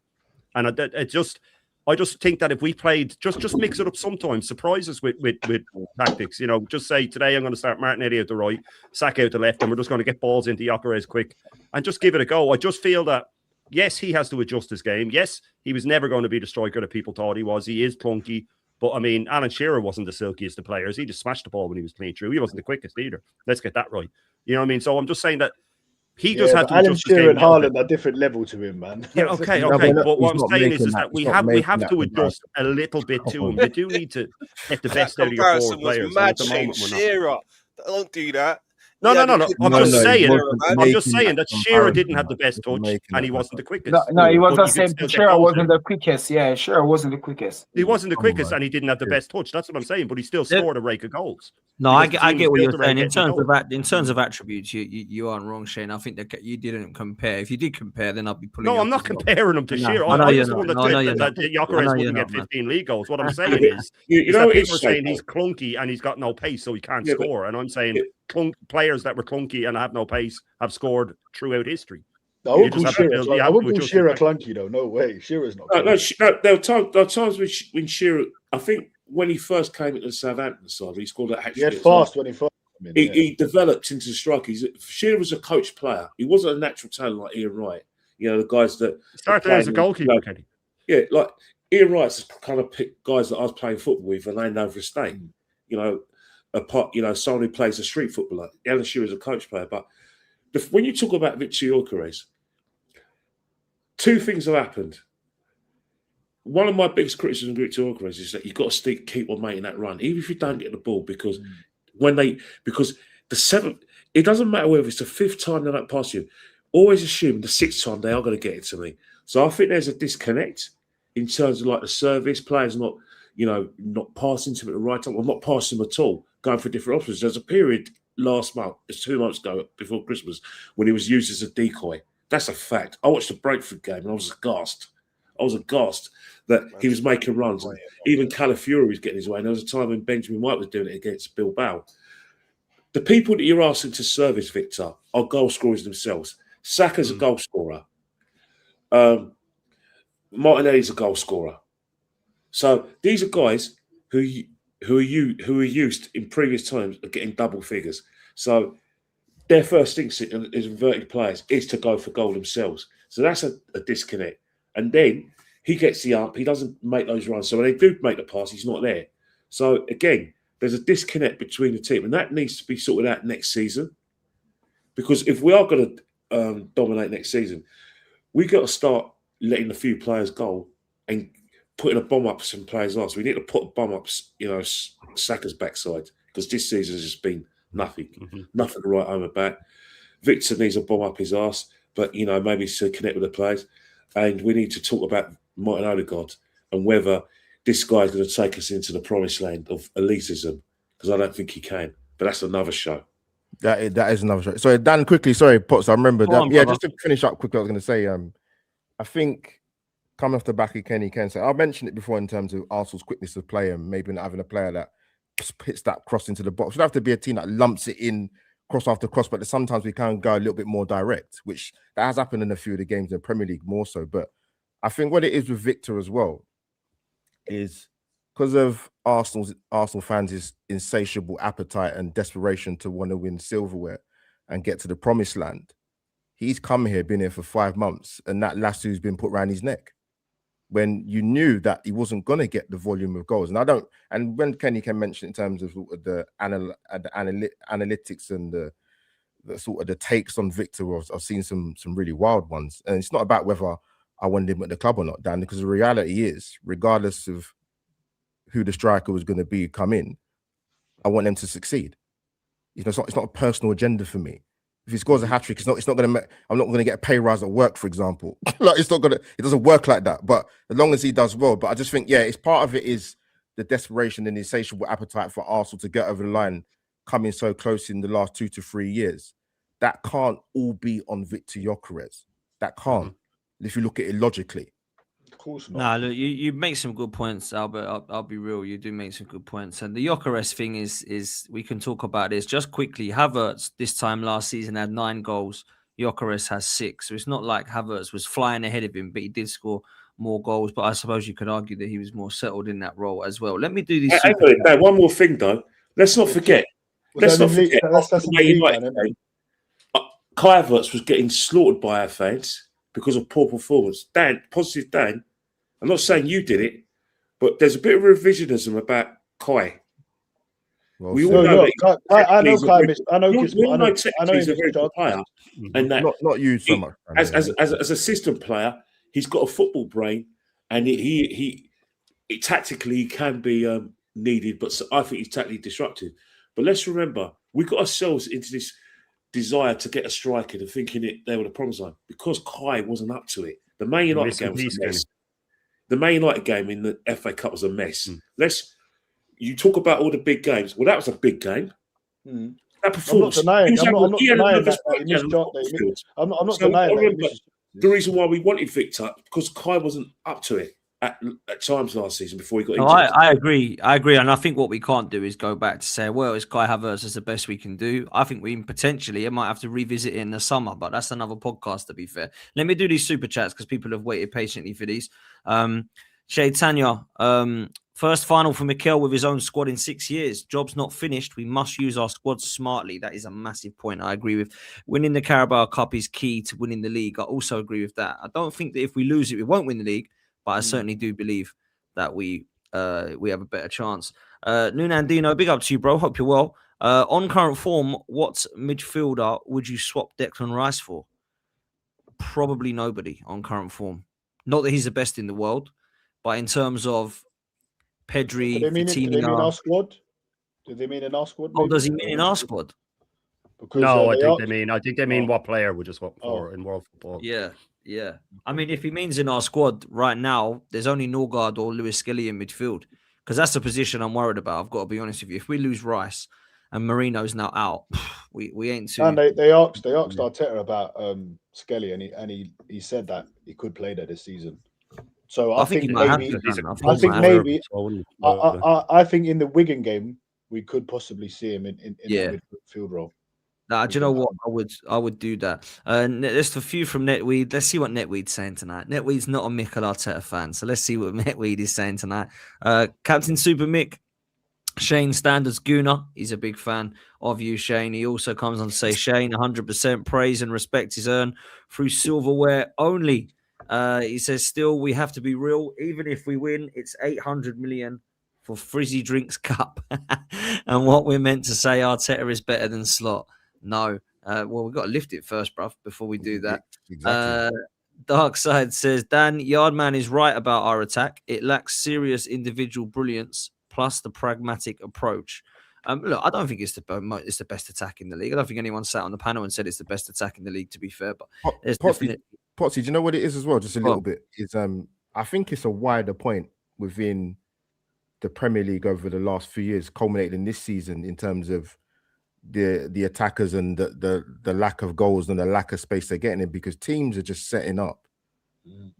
And I just think that if we played, just mix it up sometimes, surprise us with tactics. You know, just say today I'm going to start Martinelli out the right, Saka out the left, and we're just going to get balls into Gyokeres quick and just give it a go. I just feel that, yes, he has to adjust his game. Yes, he was never going to be the striker that people thought he was. He is clunky. But, I mean, Alan Shearer wasn't the silkiest of players. He just smashed the ball when he was clean through. He wasn't the quickest either. Let's get that right. You know what I mean? So I'm just saying that he just had to Alan adjust his Shearer game. and Haaland are different level to him, man. Yeah, okay. But what I'm saying is that we have to adjust a little bit to him. You do need to get the best out of your forward players. Mad at the moment, we're not. Shearer. Don't do that. No. I'm just saying that Shearer comparison, didn't have the best touch and he wasn't the quickest. No, he was But just you saying could still get Shearer goals wasn't there. the quickest. Yeah, Shearer wasn't the quickest. He wasn't the quickest and he didn't have the best touch. That's what I'm saying. But he still scored a rake of goals. No, I Because the team get what was you're built around saying. getting In terms of attributes, you aren't wrong, Shane. I think that you didn't compare. If you did compare, then I'd be pulling. No, you I'm not up as well. comparing him to No, Shearer. I know I you're just not. want to No, I know say you're that not. Gyokeres I know wouldn't you're get not, man. 15 league goals. What I'm saying is that people are saying he's clunky and he's got no pace, so he can't score. And I'm saying players that were clunky and have no pace have scored throughout history. I wouldn't call Shearer clunky, though. No way. Shearer's not clunky. No, there were times when Shearer, I think when he first came into the Southampton side, he scored that hat-trick. He had fast when he first came in. He developed into the striker. Shearer was a coach player. He wasn't a natural talent like Ian Wright. You know, the guys that started as a goalkeeper, Kenny. Yeah, like Ian Wright's kind of picked guys that I was playing football with and they know for a state. You know, someone who plays a street footballer. Alan Shearer is a coach player. But when you talk about Victor Gyokeres, two things have happened. One of my biggest criticisms of Victor Gyokeres is that you've got to keep on making that run, even if you don't get the ball, because the seventh, it doesn't matter whether it's the fifth time they don't pass you. Always assume the sixth time they are going to get it to me. So I think there's a disconnect in terms of like the service, players not passing to him at the right time, or not passing him at all, going for different options. There's a period last month, it's 2 months ago before Christmas, when he was used as a decoy. That's a fact. I watched the Brentford game and I was aghast. That he was making runs. And even Calafiori was getting his way. And there was a time when Benjamin White was doing it against Bilbao. The people that you're asking to service, Victor, are goal scorers themselves. Saka's a goal scorer. Martinelli's a goal scorer. So these are guys who are used in previous times of getting double figures. So their first instinct as inverted players is to go for goal themselves. So that's a disconnect. And then he gets the up. He doesn't make those runs. So when they do make the pass, he's not there. So again, there's a disconnect between the team. And that needs to be sorted out next season. Because if we are going to dominate next season, we got to start letting a few players go and putting a bomb up some players' arse. We need to put a bomb up, Saka's backside, because this season has just been nothing to write home about. Victor needs a bomb up his arse, but maybe to connect with the players. And we need to talk about Martin Odegaard and whether this guy is going to take us into the promised land of elitism, because I don't think he can. But that's another show. That is another show. So Dan, quickly, sorry, Potts, I remember that. Yeah, just to finish up quickly, I was going to say, I think coming off the back of Kenny Ken, so I mentioned it before in terms of Arsenal's quickness of play and maybe not having a player that hits that cross into the box. It would have to be a team that lumps it in cross after cross, but sometimes we can go a little bit more direct, which that has happened in a few of the games in the Premier League more so. But I think what it is with Victor as well is because of Arsenal fans' insatiable appetite and desperation to want to win silverware and get to the promised land. He's come here, been here for 5 months, and that lasso's been put around his neck when you knew that he wasn't going to get the volume of goals. And when Kenny can mention in terms of the analytics and the sort of the takes on Victor, I've seen some really wild ones. And it's not about whether I wanted him at the club or not, Dan, because the reality is, regardless of who the striker was going to be come in, I want them to succeed. it's not a personal agenda for me. If he scores a hat trick, it's not gonna. I'm not gonna get a pay rise at work, for example. Like it's not gonna. It doesn't work like that. But as long as he does well, but I just think it's part of it is the desperation and the insatiable appetite for Arsenal to get over the line, coming so close in the last 2 to 3 years. That can't all be on Victor Gyokeres. That can't. If you look at it logically. Of course not. Nah, look, you make some good points, Albert. I'll be real. You do make some good points. And the Gyokeres thing is we can talk about this just quickly. Havertz this time last season had 9 goals. Gyokeres has 6. So it's not like Havertz was flying ahead of him, but he did score more goals. But I suppose you could argue that he was more settled in that role as well. Let me do this. One more thing, though. Let's not forget. Let's not forget. Kai Havertz was getting slaughtered by our fans because of poor performance. Dan, positive Dan, I'm not saying you did it, but there's a bit of revisionism about Kai. Well, we all know that I know Kai. I know he's a very good player, and that not you so much. As a system player, he's got a football brain, and he tactically can be needed, but I think he's tactically disruptive. But let's remember, we got ourselves into this desire to get a striker and thinking they were the problem zone because Kai wasn't up to it. The Man United game was a mess. The Man United game in the FA Cup was a mess. You talk about all the big games. Well, that was a big game. That performance. I'm not denying that. The reason why we wanted Victor because Kai wasn't up to it at times last season before he got injured. I agree, and I think what we can't do is go back to say, well, is Kai Havertz is the best we can do. I think we potentially might have to revisit it in the summer, but that's another podcast. To be fair, let me do these super chats because people have waited patiently for these. Shay Tanya, first final for Mikel with his own squad in 6 years. Job's not finished. We must use our squad smartly. That is a massive point. I agree with. Winning the Carabao Cup is key to winning the league. I also agree with that. I don't think that if we lose it, we won't win the league. But I certainly do believe that we have a better chance. Nunandino, big up to you, bro. Hope you're well. On current form, what midfielder would you swap Declan Rice for? Probably nobody on current form. Not that he's the best in the world, but in terms of Pedri, do they mean our squad? Do they mean in our squad? What does he mean in our squad? Because, I think they mean what player would you swap for in world football. Yeah. I mean, if he means in our squad right now, there's only Norgard or Lewis-Skelly in midfield because that's the position I'm worried about. I've got to be honest with you. If we lose Rice and Marino's now out, we ain't too. And they asked Arteta about Skelly, and he said that he could play there this season. So I think maybe I think in the Wigan game we could possibly see him in the midfield role. Nah, do you know what? I would do that. Just a few from Netweed. Let's see what Netweed's saying tonight. Netweed's not a Mikel Arteta fan, so let's see what Netweed is saying tonight. Captain Super Mick, Shane Standards Gooner. He's a big fan of you, Shane. He also comes on to say, Shane, 100% praise and respect is earned through silverware only. He says, still, we have to be real. Even if we win, it's 800 million for Frizzy Drinks Cup. And what we're meant to say, Arteta is better than Slot. No. Well, we've got to lift it first, bruv, before we do that. Exactly. Dark Side says, Dan, Yardman is right about our attack. It lacks serious individual brilliance plus the pragmatic approach. Look, I don't think it's the best attack in the league. I don't think anyone sat on the panel and said it's the best attack in the league, to be fair. But Potsy, do you know what it is as well? Just a little bit. Is I think it's a wider point within the Premier League over the last few years, culminating in this season in terms of the attackers and the lack of goals and the lack of space they're getting in, because teams are just setting up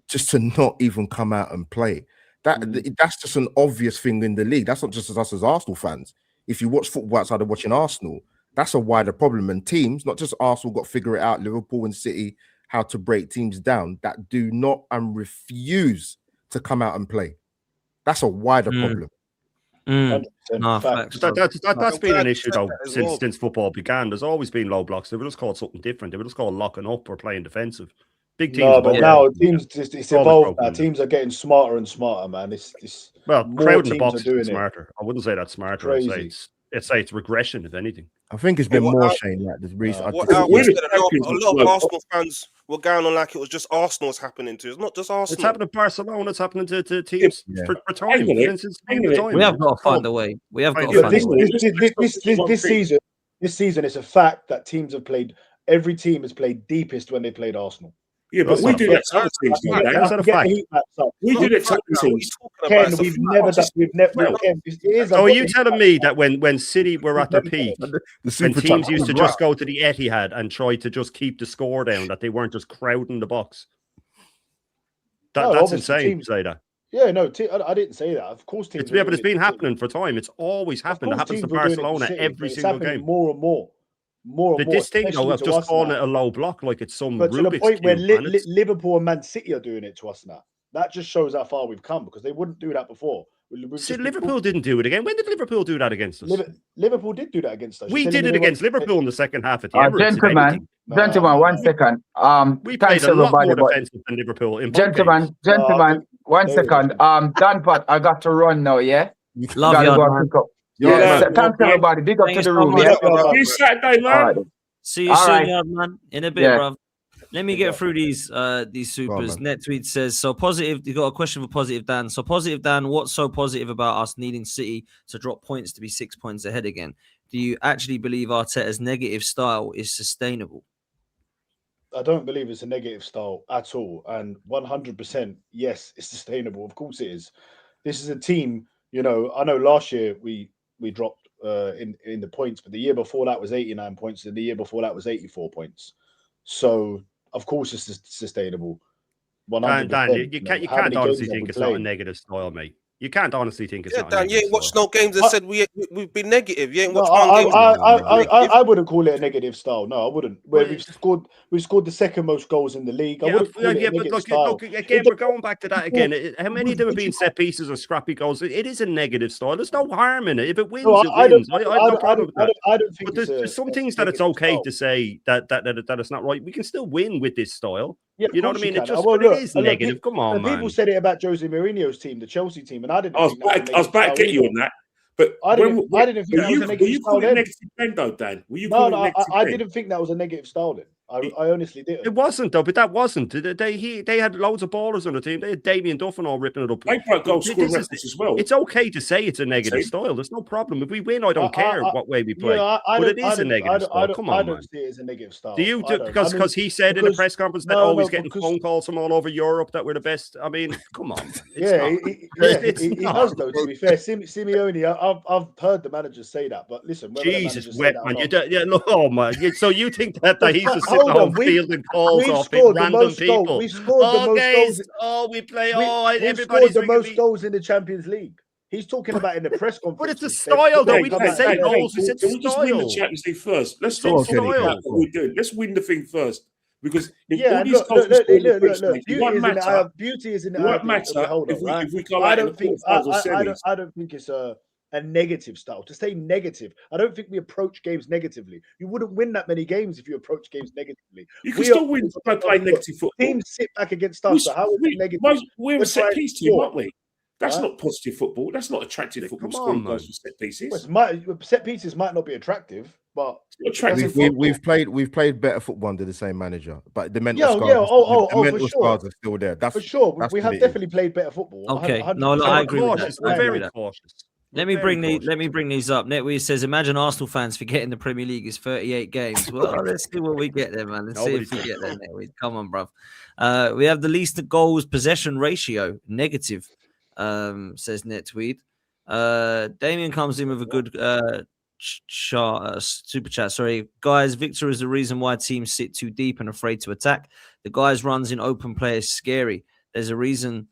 just to not even come out and play. That's just an obvious thing in the league. That's not just us as Arsenal fans. If you watch football outside of watching Arsenal, that's a wider problem. And teams, not just Arsenal, got to figure it out, Liverpool and City, how to break teams down that do not and refuse to come out and play. That's a wider problem. That's been an issue though since football began. There's always been low blocks. They were just called something different. They were just called locking up or playing defensive. Big teams. No, but now teams it's evolved. Now teams are getting smarter and smarter, man. Crowding the box is smarter. I wouldn't say that's smarter. I'd say it's regression, if anything. I think it's been more Shane like this recent. A lot of Arsenal fans were going on like it was just Arsenal's happening to. It's not just Arsenal. It's happening to Barcelona. It's happening to teams for time. We have got to find a way. We have got to find a way. This season, This season, it's a fact that every team has played deepest when they played Arsenal. Yeah, but we do that to other teams. That's not a fact. We do that to other teams. Ken, we've never done. Ken, so are you telling me that when City were at their peak, when teams used to just go to the Etihad and try to just keep the score down, that they weren't just crowding the box? That's insane to say that. Yeah, no, I didn't say that. Of course, teams. But it's been happening for time. It's always happened. It happens to Barcelona every single game. More and more. This thing, though, of just calling it a low block like it's some but Rubik's to the point cube, where Liverpool and Man City are doing it to us now. That just shows how far we've come because they wouldn't do that before. Liverpool didn't do it again. When did Liverpool do that against us? Liverpool did do that against us. We did it against Liverpool in the second half of the Emirates. Gentlemen, 1 second. We played a lot more defensive than Liverpool. Gentlemen, 1 second. Dan Pat, I got to run now, yeah? Love you. Yeah, thanks everybody. Big up to the room. Yeah. It's Saturday, man. See you soon, yard man. In a bit, bruv. Let me get through these supers. Net tweet says, so positive. You got a question for positive Dan. So positive Dan, what's so positive about us needing City to drop points to be 6 points ahead again? Do you actually believe Arteta's negative style is sustainable? I don't believe it's a negative style at all. And 100%, yes, it's sustainable. Of course it is. This is a team, I know last year we dropped in the points, but the year before that was 89 points, and the year before that was 84 points. So, of course, it's sustainable. 100%. Dan, you can't honestly think it's not a negative style, mate. You can't honestly think it's not. Dan, you ain't watched no games that said we've been negative. You ain't watched I wouldn't call it a negative style. No, I wouldn't. Where we've scored the second most goals in the league. I wouldn't call it a negative style. Look, again, we're going back to that again. How many of them have been set pieces or scrappy goals? It is a negative style. There's no harm in it. If it wins, it wins. I have no problem with that. I don't think. But there's some things that it's okay to say that it's not right. We can still win with this style. Yeah, you know what I mean? It is negative. Come on, man. People said it about Jose Mourinho's team, the Chelsea team, and I didn't. I was about to get you on that, but I didn't think that was a negative style. Dan? Were you I didn't think that was a negative style then. I honestly didn't. It wasn't though, but that wasn't. They had loads of ballers on the team. They had Damien Duff and all ripping it up. They broke goal scoring records as well. It's okay to say it's a negative style. There's no problem. If we win, I don't care what way we play. But it is a negative style. Come on, I don't see it as a negative style. Do you? Because he said in the press conference that he's getting phone calls from all over Europe that we're the best. I mean, come on. He does though. To be fair, Simeone, I've heard the managers say that, but listen, Jesus, wet man. Oh man. So you think that he's just sitting at home field and calls off random people? We scored the most goals. We play. We scored the most goals in the Champions League. He's talking about in the press conference. But it's a style, though. We didn't say goals. We said style. Just win the Champions League first. Let's not talk about what we're doing. Let's win the thing first. Because beauty is in the eye of the beholder. I don't think it's a negative style. To say negative, I don't think we approach games negatively. You wouldn't win that many games if you approach games negatively. You can still win by playing negative football. Teams sit back against us. So how would we negative? We're a set piece team, aren't we? That's not positive football. That's not attractive football. Scoring goals for set pieces. Set pieces might not be attractive, but we've played better football under the same manager. But the mental scars are still there. That's for sure. We have definitely played better football. Okay, I agree with that. We're very cautious. Let me bring these up. Netweed says, imagine Arsenal fans forgetting the Premier League is 38 games. Well, let's see what we get there, man. Let's see if we get there, Netweed. Come on, bruv. We have the least goals possession ratio, negative, says Netweed. Damien comes in with a good super chat. Sorry, guys, Victor is the reason why teams sit too deep and afraid to attack. The guys runs in open play is scary. There's a reason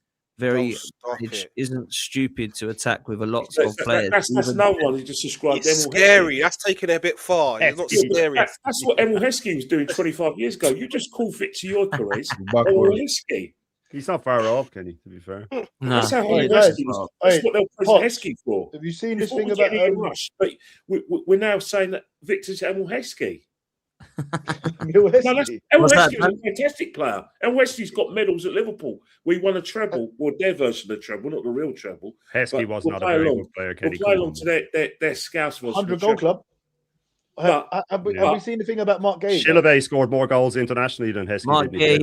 isn't stupid to attack with a lot of players. That's another one who just described. It's scary. That's taking it a bit far. It's not scary. That's what Emil Heskey was doing 25 years ago. You just call Victor Gyokeres Emil Heskey. He's not far off, Kenny, to be fair. No. That's how Heskey is. That's what they'll praise Heskey for. Have you seen this thing about But we're now saying that Victor's Emil Heskey. Emil Heskey is a fantastic player. Emil Heskey's got medals at Liverpool. We won a treble, or their version of the treble, not the real treble. Heskey was not a very good player, Kenny. We'll play along to their scouts version. 100 goal club. Have we seen the thing about Mark Gay? Shilabay scored more goals internationally than Heskey. Mark Gay,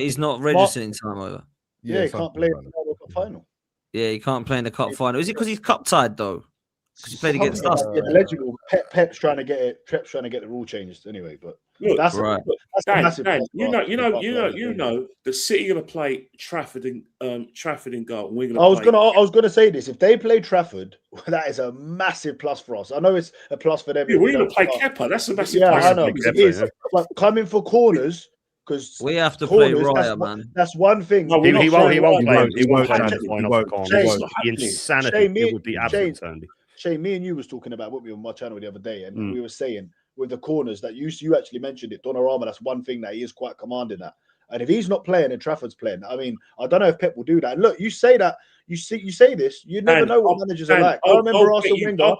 he's not registered in time over. Yeah, he can't play in the Cup final. Yeah, he can't play in the Cup final. Is it because he's cup tied though? because he played against us. Eligible. Pep's trying to get it. Pep's trying to get the rule changed anyway. But Look, that's right. That's a Dan, massive. Dan, plus you for us. know that City going to play Trafford in goal, and we're going to. I was gonna say this. If they play Trafford, that is a massive plus for us. I know it's a plus for them. Yeah, we're going to play Kepa. That's a massive. Yeah, plus I know. for It is. But coming for corners, because we have to play corners, Raya, man. That's one thing. No, He won't play. He won't play in the Shane, final for corners. The insanity. It would be absolute insanity. Shane, me and you was talking about what we were on my channel the other day, and we were saying with the corners that you actually mentioned it, Donnarumma. That's one thing that he is quite commanding at. And if he's not playing and Trafford's playing, I mean, I don't know if Pep will do that. And look, you say that, you say this, you never know what managers are like. I remember Arsene Wenger.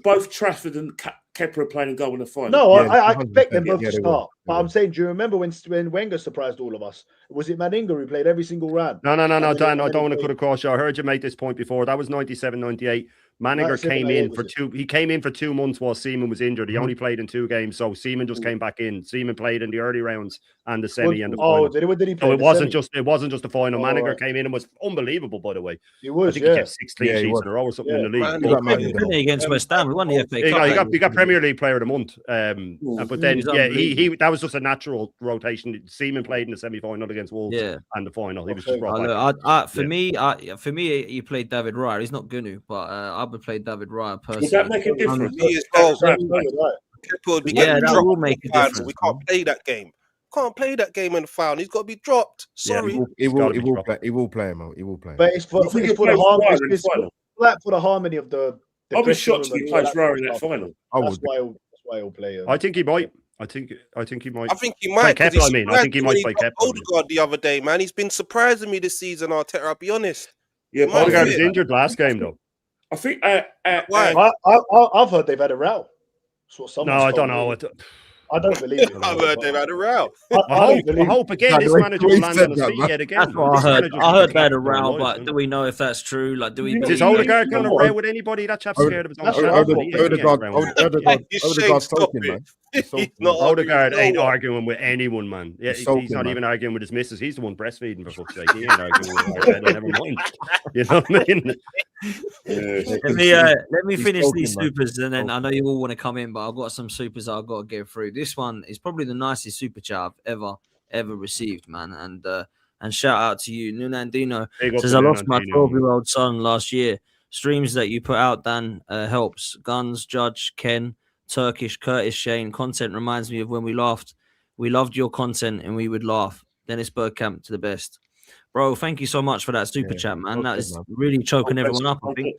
Both Trafford and Kepa are playing a goal in the final. No, I expect them both to start. But I'm saying, do you remember when Wenger surprised all of us? Was it Maninga who played every single round? No, Dan, I don't want to cut across you. I heard you make this point before. That was 97, 98. Maninga came in for two. He came in for 2 months while Seaman was injured. He only played in 2 games, so Seaman just came back in. Seaman played in the early rounds and the semi and the final. Did he play? So it wasn't just the final. Maninga came in and was unbelievable, by the way. He was. I think he kept 6 clean sheets in a row or something in the league. Against West Ham, we won the FA Cup. He got Premier League Player of the Month. But then, he that was just a natural rotation. Seaman played in the semi-final against Wolves and the final. He was just brought back. For me, you played David Raya. He's not Gunu, but I would play David Raya personally. Does that make a difference? That will make a difference. We can't play that game. Can't play that game in the final. He's got to be dropped. Sorry. He will play him. He will play. But it's for the harmony of the. I'll be shocked if he plays Raya in that final. That's why he'll play him. I think he might. I think he might. I think he might. I think he might play Kepa. Odegaard the other day, man. He's been surprising me this season, Arteta. I'll be honest. Yeah, Odegaard was injured last game, though. I think. I've heard they've had a row. I don't know. I don't believe it. I've heard they've had a row. I hope again this manager will land on his feet yet again. That's what I heard they had a row, but do we know if that's true? Like, do we? Is Odegaard going to row with anybody? That chap's scared of his own Odegaard's talking, man. Odegaard ain't arguing with anyone, man. Yeah, he's not even arguing with his missus. He's the one breastfeeding, for fuck's sake. He ain't arguing with Odegaard. Never mind. You know what I mean? Let me finish these supers, and then I know you all want to come in, but I've got some supers I've got to get through. This one is probably the nicest super chat I've ever received, man. And shout out to you, Nunandino. Says I lost my 12-year-old son last year. Streams that you put out, Dan, helps. Guns, Judge, Ken, Turkish, Curtis, Shane. Content reminds me of when we laughed. We loved your content and we would laugh. Dennis Bergkamp to the best. Bro, thank you so much for that super chat, man. That is really choking everyone up, I think.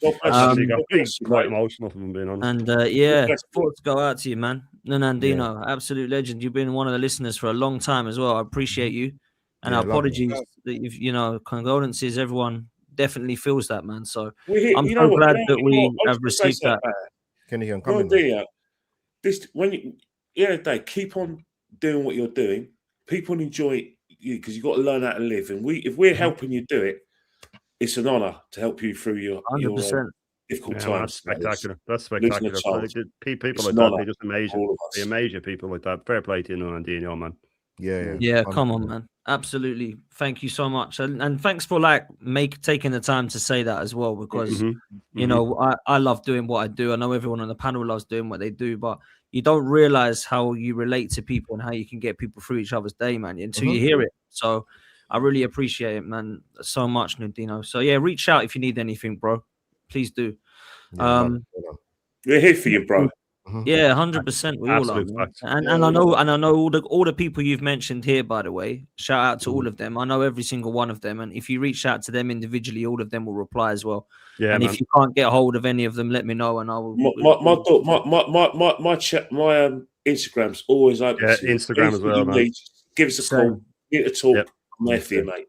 Quite emotional from being honest. And thoughts go out to you, man. Nunandino, absolute legend. You've been one of the listeners for a long time as well. I appreciate you. And our apologies that you've, condolences. Everyone definitely feels that, man. So I'm so glad that we have received that. Can you come in? Keep on doing what you're doing. People enjoy you because you've got to learn how to live. And if we're helping you do it, it's an honor to help you through your 100%. Difficult times. That's spectacular. People like that, they just amaze you. People like that. Fair play to you, Nunandino, man. Yeah. Come on, man. Absolutely. Thank you so much, and thanks for taking the time to say that as well, because I love doing what I do. I know everyone on the panel loves doing what they do, but you don't realize how you relate to people and how you can get people through each other's day, man, until you hear it. So I really appreciate it, man, so much, Nundino. So reach out if you need anything, bro. Please do. We're here for you, bro. Yeah, 100%. We all are. And I know all the people you've mentioned here, by the way. Shout out to all of them. I know every single one of them. And if you reach out to them individually, all of them will reply as well. Yeah. And if you can't get a hold of any of them, let me know and I will. My Instagram's always open. Yeah, Instagram as well, man. Give us a call. Get a talk. Yep. I'm there for you, mate.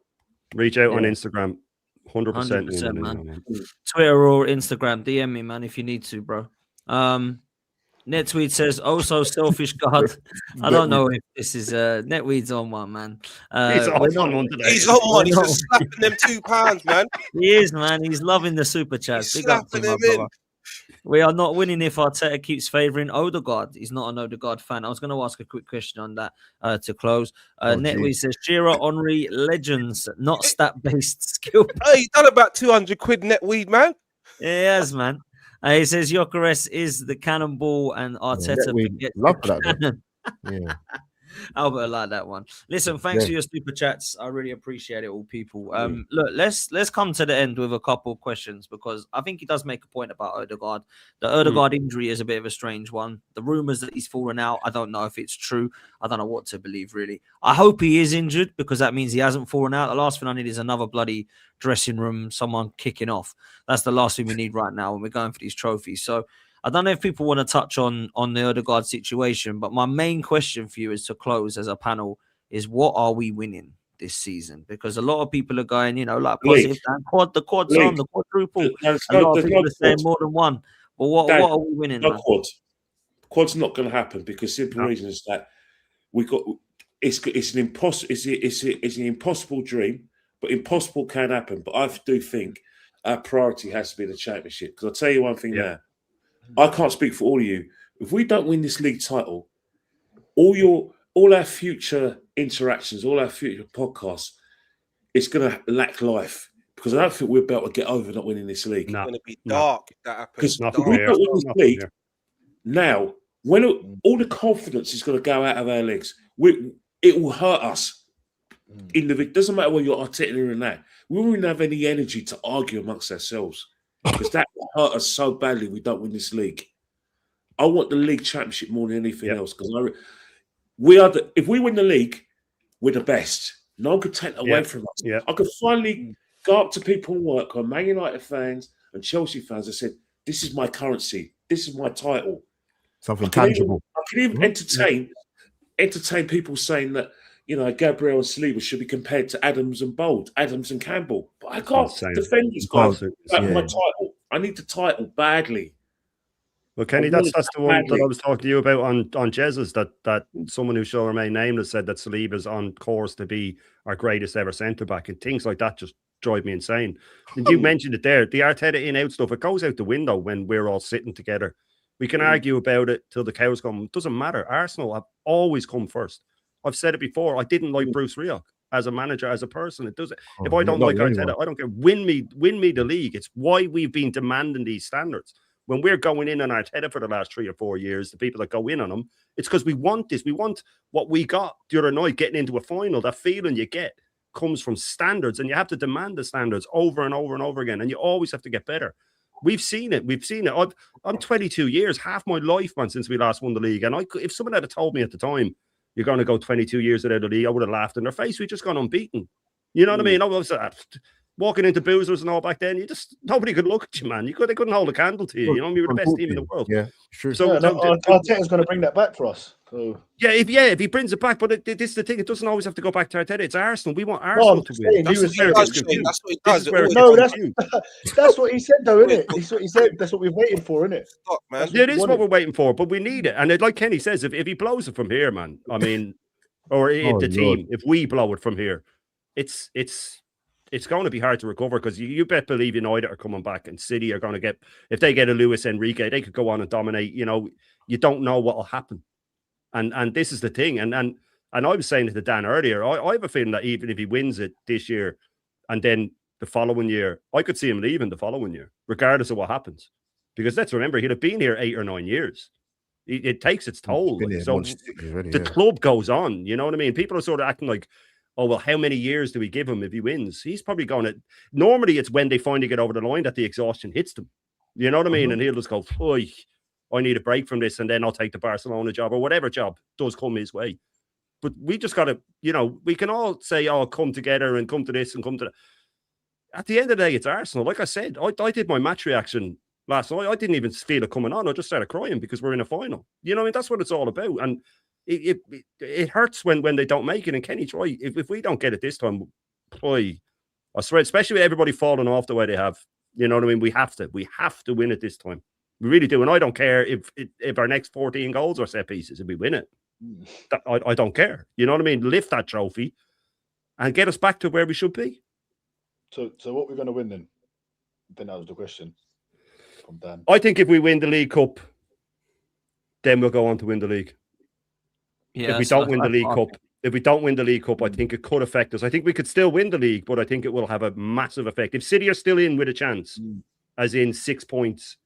Reach out on Instagram. 100%, man. Twitter or Instagram, DM me, man, if you need to, bro. Netweed says, so selfish God. I don't know if this is Netweed's on one, man. He's on one today. He's on one. He's just slapping them £2, man. He is, man. He's loving the super chats. Big up to my brother. We are not winning if Arteta keeps favouring Odegaard. He's not an Odegaard fan. I was going to ask a quick question on that to close. Netweed says, Shearer, Henry, legends, not stat-based skill. Hey, you done about 200 quid net weed, man. Yes, man. He says, Gyokeres is the cannonball and Arteta forgets love the that. cannon. Yeah. Albert, like that one. Listen, thanks for your super chats. I really appreciate it, all people. Look, let's come to the end with a couple of questions because I think he does make a point about Odegaard. The Odegaard injury is a bit of a strange one. The rumors that he's fallen out, I don't know if it's true. I don't know what to believe, really. I hope he is injured because that means he hasn't fallen out. The last thing I need is another bloody dressing room, someone kicking off. That's the last thing we need right now when we're going for these trophies. So I don't know if people want to touch on the Odegaard situation, but my main question for you is to close as a panel is what are we winning this season? Because a lot of people are going, like positive, the quad's on, the quadruple. A lot of people are saying more than one. But what are we winning? No quad's not going to happen because simple reason is that it's an impossible dream, but impossible can happen. But I do think our priority has to be the championship. Because I'll tell you one thing now. I can't speak for all of you. If we don't win this league title, all our future interactions, all our future podcasts, it's going to lack life because I don't think we'll be able to get over not winning this league. It's going to be dark if that happens. Because if we don't win this league, now when all the confidence is going to go out of our legs, it will hurt us. It doesn't matter whether you're Arteta or not. We won't have any energy to argue amongst ourselves. Because that will hurt us so badly we don't win this league. I want the league championship more than anything else. Because if we win the league, we're the best. No one could take that away from us. Yeah. I could finally go up to people in work who are Man United fans and Chelsea fans and said, this is my currency. This is my title. Something tangible. I can even entertain people saying that, Gabriel and Saliba should be compared to Adams and Bold, Adams and Campbell. But I can't defend these guys. My title. I need the title badly. Well, Kenny, that's the one that I was talking to you about on Jesus, that someone who shall remain nameless said that Saliba's on course to be our greatest ever centre-back, and things like that just drive me insane. And you mentioned it there, the Arteta in-out stuff, it goes out the window when we're all sitting together. We can argue about it till the cows come. It doesn't matter. Arsenal have always come first. I've said it before. I didn't like Bruce Rioch as a manager, as a person. It doesn't. If I don't like Arteta, I don't care. Win me the league. It's why we've been demanding these standards. When we're going in on Arteta for the last 3 or 4 years, the people that go in on him, it's because we want this. We want what we got the other night, getting into a final. That feeling you get comes from standards, and you have to demand the standards over and over and over again, and you always have to get better. We've seen it. I'm 22 years, half my life, man, since we last won the league. And if someone had told me at the time, you're going to go 22 years without the league, I would have laughed in their face. We just gone unbeaten. You know what I mean? I was walking into boozers and all back then. Nobody could look at you, man. They couldn't hold a candle to you. You know, we were the best team in the world. Yeah, sure. So Arteta's going to bring that back for us. So. Yeah, if he brings it back, but this is the thing. It doesn't always have to go back to Arteta. It's Arsenal. We want Arsenal to win. That's what he does. That's what he said, though, isn't it? That's what he said. That's what we're waiting for, isn't it? It is what we're waiting for, but we need it. And like Kenny says, if he blows it from here, man, I mean, or the team, if we blow it from here, it's going to be hard to recover because you bet believe United are coming back and City are going to get, if they get a Luis Enrique, they could go on and dominate. You know, you don't know what will happen. And this is the thing. And I was saying to Dan earlier, I have a feeling that even if he wins it this year and then the following year, I could see him leaving the following year, regardless of what happens. Because let's remember, he'd have been here 8 or 9 years. It takes its toll. So the club goes on, you know what I mean? People are sort of acting like, oh, well, how many years do we give him if he wins? He's probably going to... Normally, it's when they finally get over the line that the exhaustion hits them. You know what I mean? And he'll just go, oy, I need a break from this, and then I'll take the Barcelona job or whatever job does come his way. But we just got to, you know, we can all say, oh, come together and come to this and come to that. At the end of the day, it's Arsenal. Like I said, I did my match reaction last night. I didn't even feel it coming on. I just started crying because we're in a final. You know what I mean? That's what it's all about. And it hurts when they don't make it. And Kenny's right. If we don't get it this time, boy, I swear, especially with everybody falling off the way they have, you know what I mean? We have to win it this time. We really do. And I don't care if our next 14 goals are set pieces, if we win it. I don't care. You know what I mean? Lift that trophy and get us back to where we should be. So what we're going to win then? Then that was the question. from Dan. I think if we win the League Cup, then we'll go on to win the league. Yeah, If we don't win the League Cup, I think it could affect us. I think we could still win the league, but I think it will have a massive effect. If City are still in with a chance, as in 6 points,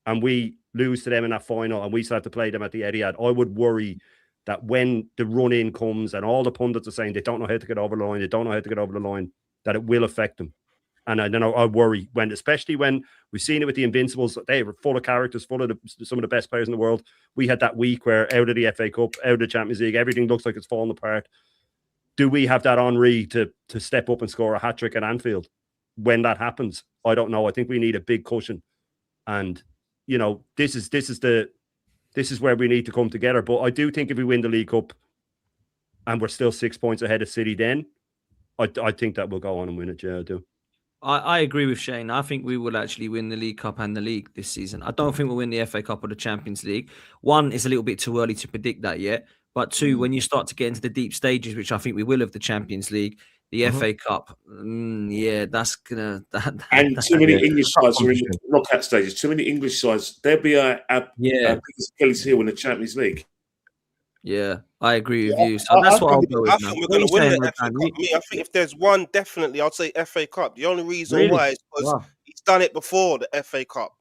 and we lose to them in that final, and we still have to play them at the Etihad, I would worry that when the run-in comes and all the pundits are saying they don't know how to get over the line, that it will affect them. And I worry especially when we've seen it with the Invincibles. They were full of characters, full of some of the best players in the world. We had that week where out of the FA Cup, out of the Champions League, everything looks like it's falling apart. Do we have that Henry to step up and score a hat-trick at Anfield when that happens? I don't know. I think we need a big cushion. And, this is where we need to come together. But I do think if we win the League Cup and we're still 6 points ahead of City, then I think that we'll go on and win it. Yeah, I do. I agree with Shane. I think we will actually win the League Cup and the league this season. I don't think we'll win the FA Cup or the Champions League. One, it's a little bit too early to predict that yet. But two, when you start to get into the deep stages, which I think we will of the Champions League, the FA Cup, that's gonna. And too many English sides are in the knockout stages. Too many English sides. There'll be a biggest Achilles heel in the Champions League. Yeah, I agree with you. So that's what I'll go with. I think we're going to win the FA Cup. I think if there's one, definitely, I'd say FA Cup. The only reason why is because he's done it before, the FA Cup.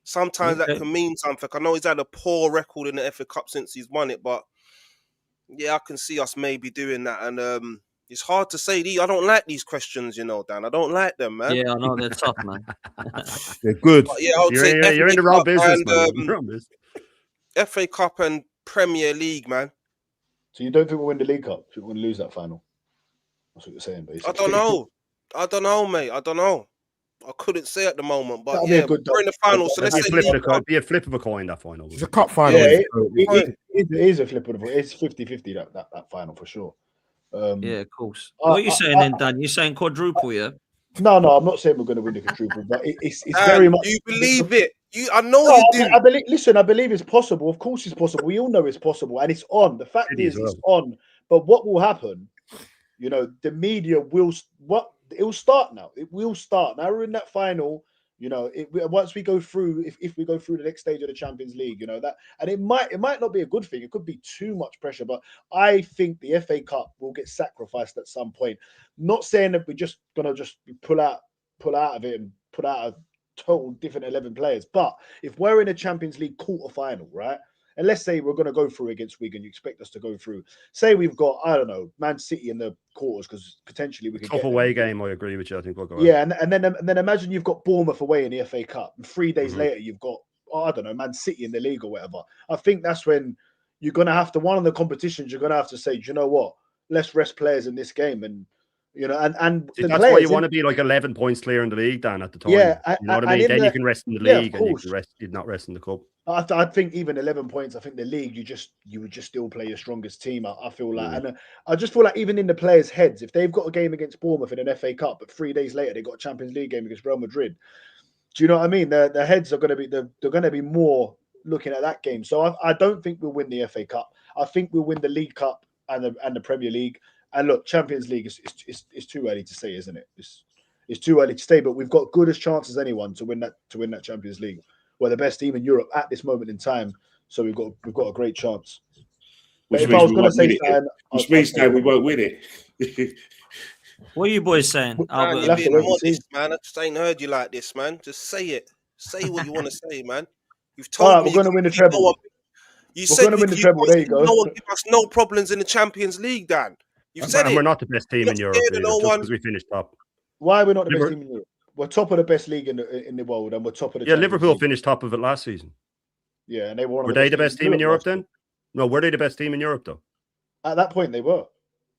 Sometimes that can mean something. I know he's had a poor record in the FA Cup since he's won it, but yeah, I can see us maybe doing that. And it's hard to say. I don't like these questions, Dan. I don't like them, man. Yeah, I know they're tough, man. They're good. But yeah, I would say you're in the wrong business, man. FA Cup and Premier League, man. So you don't think we'll win the League Cup? If we're going to lose that final? That's what you're saying, basically. I don't know, mate. I don't know. I couldn't say at the moment, but we're in the final. So let's say it'd be a flip of a coin, that final. It's a cup final. Yeah, it is a flip of a coin. It's 50-50 that final for sure. Yeah, of course. What are you saying then, Dan? You're saying quadruple, yeah? No, I'm not saying we're going to win the quadruple, but it's very much. You believe it? I know you do. I believe it's possible. Of course, it's possible. We all know it's possible, and it's on. The fact is, it's on. But what will happen? The media will. It will start now. It will start now. We're in that final. Once we go through, if we go through the next stage of the Champions League, that, and it might not be a good thing. It could be too much pressure. But I think the FA Cup will get sacrificed at some point. Not saying that we're just gonna pull out of it and put out a total different 11 players. But if we're in a Champions League quarter final, right? And let's say we're going to go through against Wigan, you expect us to go through. Say we've got, I don't know, Man City in the quarters, because potentially we could tough away game. I agree with you. I think we'll go. Yeah, and then imagine you've got Bournemouth away in the FA Cup, and 3 days later you've got, I don't know, Man City in the league or whatever. I think that's when you're going to have to, one of the competitions, you're going to have to say, do you know what? Let's rest players in this game, and and see, that's why you want to be like 11 points clear in the league, Dan, at the time. Yeah, you know what I mean. Then you can rest in the league, and you can not rest in the cup. I think even 11 points. I think the league, you would just still play your strongest team. I feel like, and I just feel like even in the players' heads, if they've got a game against Bournemouth in an FA Cup, but 3 days later they got a Champions League game against Real Madrid, do you know what I mean? Their heads are going to be they're going to be more looking at that game. So I don't think we'll win the FA Cup. I think we'll win the League Cup and the Premier League. And look, Champions League is too early to say, isn't it? It's too early to say, but we've got good as chance as anyone to win that Champions League. We're the best team in Europe at this moment in time, so we've got a great chance. Which means we won't win it. What are you boys saying? Man, you're being modest, man. I just ain't heard you like this, man. Just say it. Say what you want to say, man. You've told me we're going to win the treble. You said we're going to win the treble. There you go. No one give us no problems in the Champions League, Dan. You've said and it. We're not the best team in Europe because we finished top. Why are we not the best team in Europe? We're top of the best league in the world, and we're top of the. Yeah, Liverpool finished top of it last season. Yeah, and they were. Were they the best team in Europe then? No, were they the best team in Europe though? At that point, they were.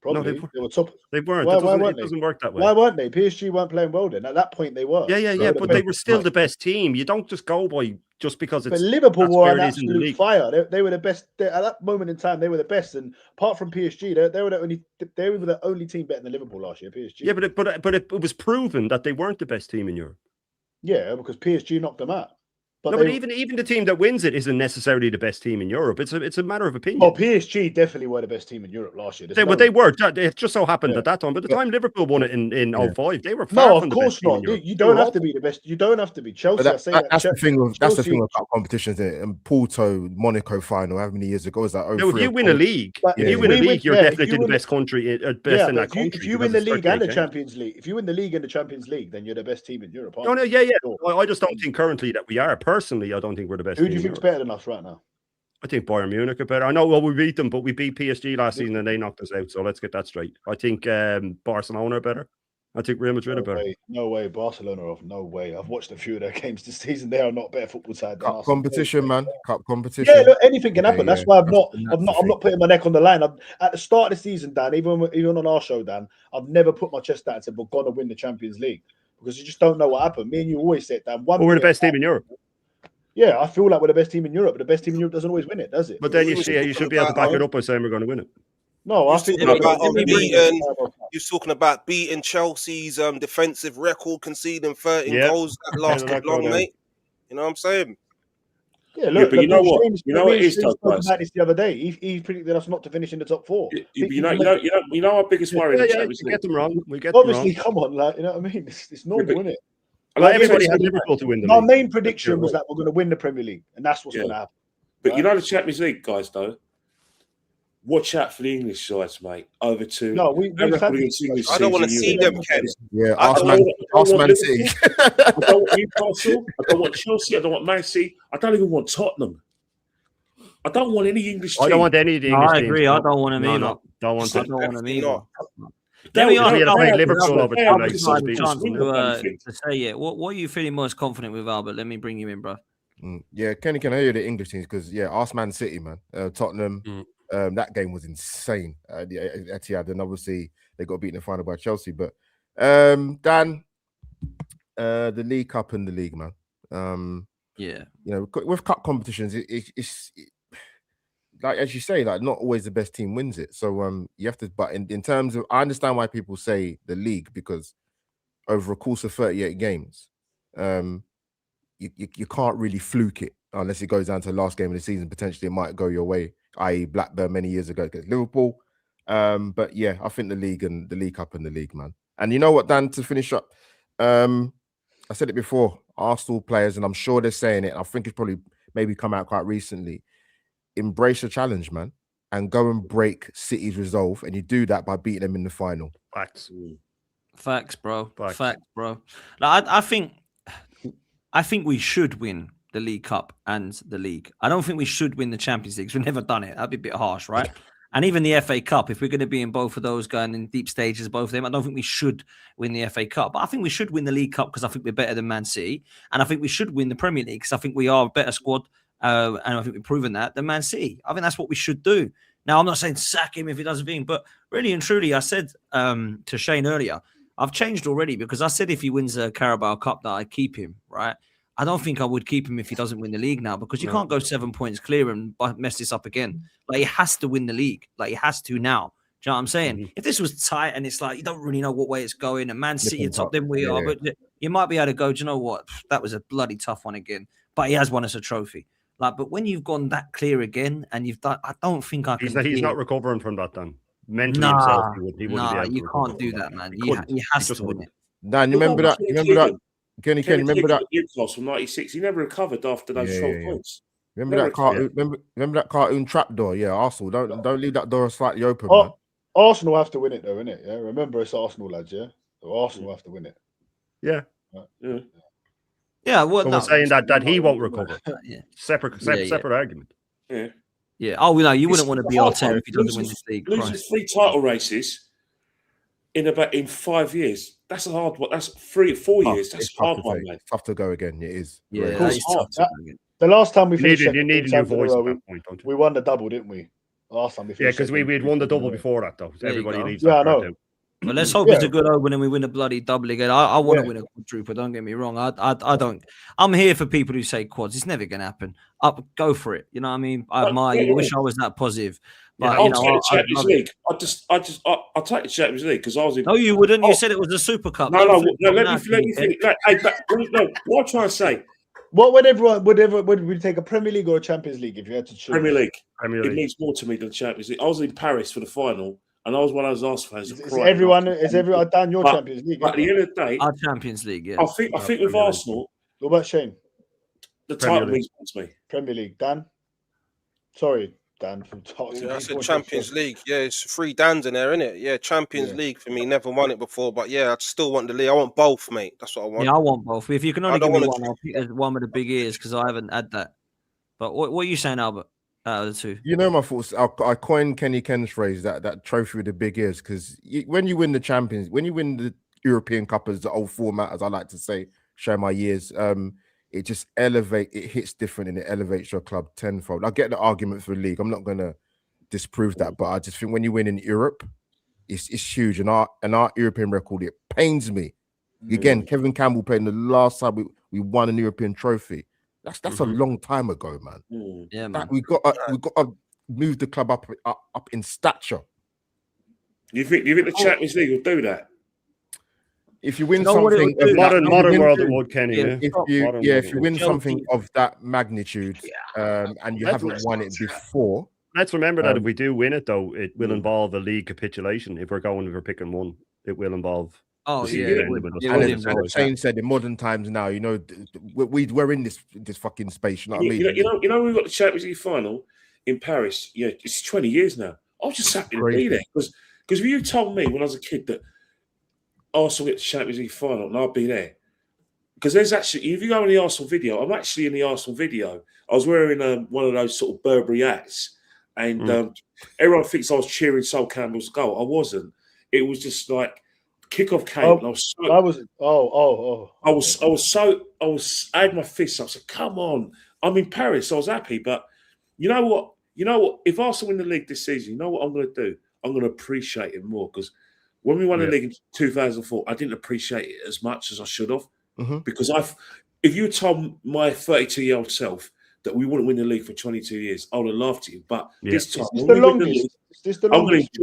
Probably no, they were top. They weren't. It doesn't work that way. Why weren't they? PSG weren't playing well then. At that point, they were. Yeah. But they were still the best team. You don't just go by just because it's. But Liverpool were an absolute fire. They were the best at that moment in time. They were the best, and apart from PSG, they were the only team better than Liverpool last year. PSG. Yeah, but it was proven that they weren't the best team in Europe. Yeah, because PSG knocked them out. But, but even the team that wins it isn't necessarily the best team in Europe. It's a matter of opinion. Well, PSG definitely were the best team in Europe last year. They were. It just so happened at that time. But the time Liverpool won it in 05, they were far from the best team in Europe. You don't have to be the best. You don't have to be. Chelsea. That's the thing with cup competitions. And Porto, Monaco final, how many years ago was that? No, if you win a league, you're definitely the best country, best in that country. If you win the league and the Champions League, then you're the best team in Europe. No, yeah. I just don't think currently that we are. Personally, I don't think we're the best. Who do you think's better than us right now? I think Bayern Munich are better. I know, well, we beat them, but we beat PSG last season and they knocked us out. So let's get that straight. I think Barcelona are better. I think Real Madrid are better. No way. Barcelona are off. No way. I've watched a few of their games this season. They are not better football side. Cup competition, man. Cup competition. Yeah, look, anything can happen. That's why I'm not putting my neck on the line. At the start of the season, Dan, even on our show, Dan, I've never put my chest out and said we're gonna win the Champions League because you just don't know what happened. Me and you always said, Dan, we're the best team in Europe. Yeah, I feel like we're the best team in Europe, but the best team in Europe doesn't always win it, does it? But then you should be able to back it up by saying we're going to win it. No, I think you're talking about beating Chelsea's defensive record, conceding 13 goals that lasted long, mate. You know what I'm saying? Yeah, look, but you know what? You know what it is, the other day, he predicted us not to finish in the top 4. You know our biggest worry. We get them wrong. Obviously, come on, like, you know what I mean? It's normal, isn't it? Like everybody had Liverpool to win the league. My main prediction was that we're going to win the Premier League, and that's what's going to happen. But you know the Champions League, guys, though. Watch out for the English sides, mate. Over to I don't want to see them, Ken. Yeah, Arsenal City. I don't want Newcastle. I don't want Chelsea. I don't want Man City. I don't even want Tottenham. I don't want any English team. I don't want any of the English teams. I agree. I don't want them either. Don't want them. I don't want them either. Liverpool over to say it. What are you feeling most confident with, Albert? Let me bring you in, bro. Yeah, Kenny, can I hear the English teams? Because Arsenal City, man, Tottenham. That game was insane. Etihad, and obviously they got beaten in the final by Chelsea. But Dan, the League Cup and the league, man. You know, with cup competitions, it's like as you say, like not always the best team wins it. So you have to. But in terms of, I understand why people say the league, because over a course of 38 games, you can't really fluke it unless it goes down to the last game of the season. Potentially, it might go your way, i.e., Blackburn many years ago against Liverpool. But yeah, I think the league and the League Cup and the league, man. And you know what, Dan? To finish up, I said it before. Arsenal players, and I'm sure they're saying it. I think it's probably maybe come out quite recently. Embrace the challenge, man, and go and break City's resolve. And you do that by beating them in the final. Facts, bro. Facts, bro. Like, I think we should win the League Cup and the league. I don't think we should win the Champions League. We've never done it. That'd be a bit harsh, right? And even the FA Cup, if we're going to be in both of those, going in deep stages, both of them, I don't think we should win the FA Cup. But I think we should win the League Cup because I think we're better than Man City. And I think we should win the Premier League because I think we are a better squad. And I think we've proven that than Man City. I think that's what we should do. Now, I'm not saying sack him if he doesn't thing, but really and truly, I said to Shane earlier, I've changed already because I said if he wins a Carabao Cup that I keep him, right? I don't think I would keep him if he doesn't win the league now because you can't go 7 points clear and mess this up again. Like, he has to win the league. Like, he has to now. Do you know what I'm saying? If this was tight and it's like you don't really know what way it's going and Man City are top, then we are. But you might be able to go, do you know what? That was a bloody tough one again. But he has won us a trophy. Like, but when you've gone that clear again and you've done, I don't think I can. He's not recovering from that then. Mentally himself, he wouldn't be able to you can't do that, man. He has to win it. Dan, you remember that? Kenny, remember that? From '96, he never recovered after those 12 points. Remember that cartoon? Remember that cartoon trapdoor? Yeah, Arsenal. Don't leave that door slightly open. Man. Arsenal have to win it, though, innit? Yeah, remember it's Arsenal, lads. Yeah, so Arsenal have to win it. Yeah. Yeah. Well, so we're saying that he won't recover. Separate argument. Yeah. Oh, no, you wouldn't want to be Arteta if he doesn't win this league. Losing 3 title races in 5 years. That's a hard one. That's 3 or 4 years. That's a hard one, mate. Tough to go again. It is. Yeah, the last time we finished, you need a new voice at that point, don't you? We won the double, didn't we? Last time we finished. Yeah, because we had won the double before that, though. Everybody leaves. Yeah, I know. But let's hope it's a good open and we win a bloody double again. I want to win a quadruple. Don't get me wrong. I don't. I'm here for people who say quads. It's never going to happen. Go for it. You know what I mean? I admire you. Wish I was that positive. But I'll take the Champions League. I'll take the Champions League because I was in. No, you wouldn't. You said it was a Super Cup. No. Let me think. What I'm trying to say, What would we take a Premier League or a Champions League if you had to choose? Premier League. Premier It League. means more to me than Champions League. I was in Paris for the final, and I was one of those Arsenal fans. Is everyone down your Champions League? But at the end of the day, Our Champions League, yeah. I think with Arsenal, What about Shane? the Premier title League. means more to me. Premier League, Dan. Sorry, Dan, from talking. Yeah, I said Champions League. Yeah, it's 3 Dans in there, isn't it? Yeah, Champions League for me. Never won it before, but yeah, I still want the league. I want both, mate. That's what I want. Yeah, I want both. If you can only don't give me wanna one, I'll pick the one with the big ears because I haven't had that. But what are you saying, Albert? Out of the two, You know my thoughts. I coined Kenny Ken's phrase that trophy with the big ears because when you win the Champions, when you win the European Cup as the old format, as I like to say, show my years. It just it hits different and it elevates your club tenfold. I get the argument for the league. I'm not gonna disprove that, but I just think when you win in Europe, it's huge. And our European record, it pains me. Again, Kevin Campbell playing the last time we won an European trophy. That's a long time ago, man. yeah, man. We got to move the club up in stature. You think the Champions League will do that? If you win You know what it something, would do? Modern world award, Kenny. Yeah. if you win something of that magnitude, and you haven't won it before. Let's remember that if we do win it, though, it will involve a league capitulation. If we're picking one, it will involve. Oh the yeah, season it ending would. with us. It And would as involve Shane said, in modern times now, you know, we're in this fucking space. You know what I mean? You know, we got the Champions League final in Paris. Yeah, it's 20 years now. I was just happy to be there because if you told me when I was a kid that Arsenal get the Champions League final and I'd be there, because there's actually, if you go in the Arsenal video, I'm actually in the Arsenal video. I was wearing one of those sort of Burberry hats, and everyone thinks I was cheering Sol Campbell's goal. I wasn't. It was just like kickoff came, and I had my fists up. I said, "Come on, I'm in Paris." I was happy, but you know what? If Arsenal win the league this season, you know what I'm going to do? I'm going to appreciate it more because when we won the league in 2004, I didn't appreciate it as much as I should have. Because if you told my 32-year-old self that we wouldn't win the league for 22 years, I would have laughed at you. But this time, I'm going to enjoy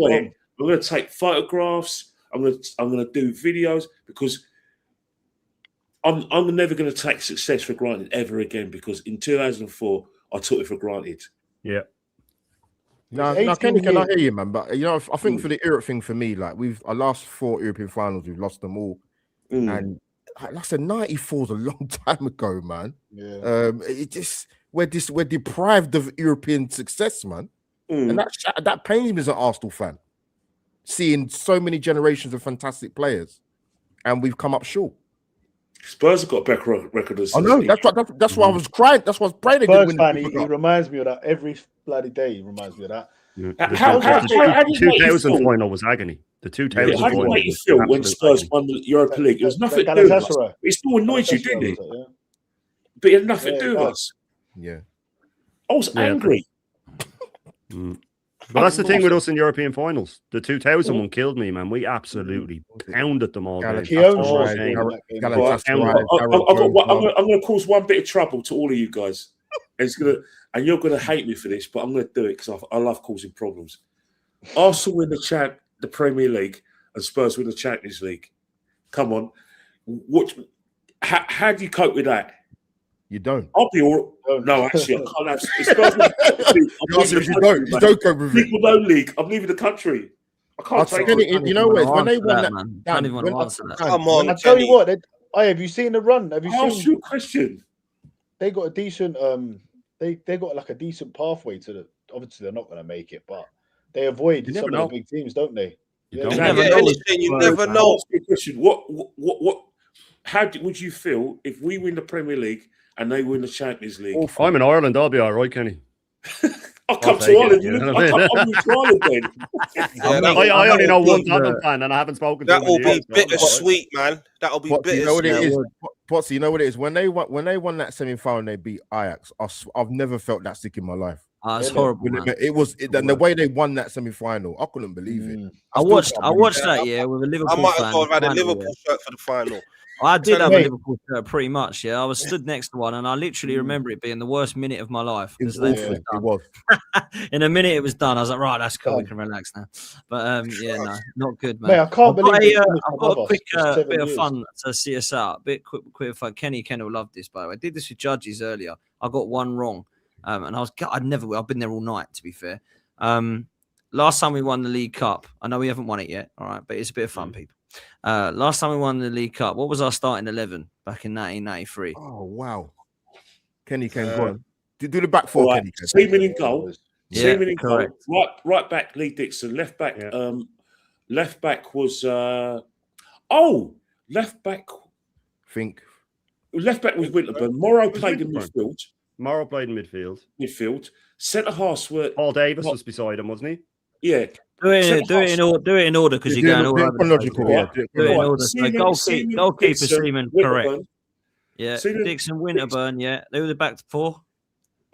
it. I'm going to take photographs. I'm going to do videos because I'm never going to take success for granted ever again. Because in 2004, I took it for granted. Yeah. No, Kenny, can I hear you, man? But you know, I think for the Europe thing for me, like our last 4 European finals, we've lost them all, and like I said, 94 is a long time ago, man. Yeah. It just we're deprived of European success, man, and that pains me as an Arsenal fan, seeing so many generations of fantastic players, and we've come up short. Spurs have got a better record. I know. That's why I was crying. That's why I was praying. Spurs fan, he reminds me of that every bloody day. He reminds me of that. How The 2000 final was agony. The 2000 How did it make you feel when Spurs won the Europa League? It was nothing to do with us. It still annoyed you, didn't it? But it had nothing to do with us. Yeah. I was angry. But that's the thing with us in European finals. The 2000 one killed me, man. We absolutely pounded them all. I'm going to cause one bit of trouble to all of you guys. And you're going to hate me for this, but I'm going to do it because I love causing problems. Arsenal win the Premier League and Spurs win the Champions League. Come on. How do you cope with that? You don't. I'll be all right. No, actually, I can't have Spurs. You don't cope with it. People no league. I'm leaving the country. I can't take it. You know what? When they won that, don't even want to answer that. Come on, I tell you what. Have you seen the run? Have you Ask seen? you a question. They got a decent. They got like a decent pathway to the. Obviously, they're not going to make it, but they avoid some of the big teams, don't they? You never know. Ask you a question. What? How would you feel if we win the Premier League and they win the Champions League? I'm in Ireland. I'll be all right, Kenny. I'll come to Ireland. I'll move to Ireland then. I only know one Tottenham fan, and I haven't spoken to him. That will be bittersweet, man. That'll be bittersweet. You know what it is, Potsy? You know what it is? When they won that semi-final, and they beat Ajax. I've never felt that sick in my life. It's horrible. Man. It was the way they won that semi-final. I couldn't believe it. I watched that, yeah, with a Liverpool fan. I might as well have had a Liverpool shirt for the final. I did have a Mate. Liverpool shirt, pretty much. Yeah, I was stood next to one, and I literally remember it being the worst minute of my life. It was because awful. they It was. In a minute, it was done. I was like, right, that's cool. We Done. can relax now. But yeah, no, not good, man. Mate, I can't believe they finished I've got above a us quick for 7 bit of years. fun to see us out. A bit quick fun. Kenny will love this, by the way. I did this with judges earlier. I got one wrong, and I've been there all night. To be fair, last time we won the League Cup, I know we haven't won it yet. All right, but it's a bit of fun, people. Last time we won the League Cup, what was our starting 11 back in 1993? Oh wow. Kenny can go on. Do the back four, Right. Kenny. Seaman in goal. Yeah, Seaman in goal. correct. Right back, Lee Dixon. Left back. Yeah. Left back was. Left back. Think. Left back was Winterburn. Morrow played in Winterburn. midfield. Morrow played in midfield. Centre halves were. Paul Davis was beside him, wasn't he? Yeah. Do it in order because you're going all over the place. Chronological, yeah. Do it in order. So goalkeeper Dixon, Seaman, correct. Winterburn. Yeah, Seaman, Dixon, Winterburn. Yeah, they were the back four.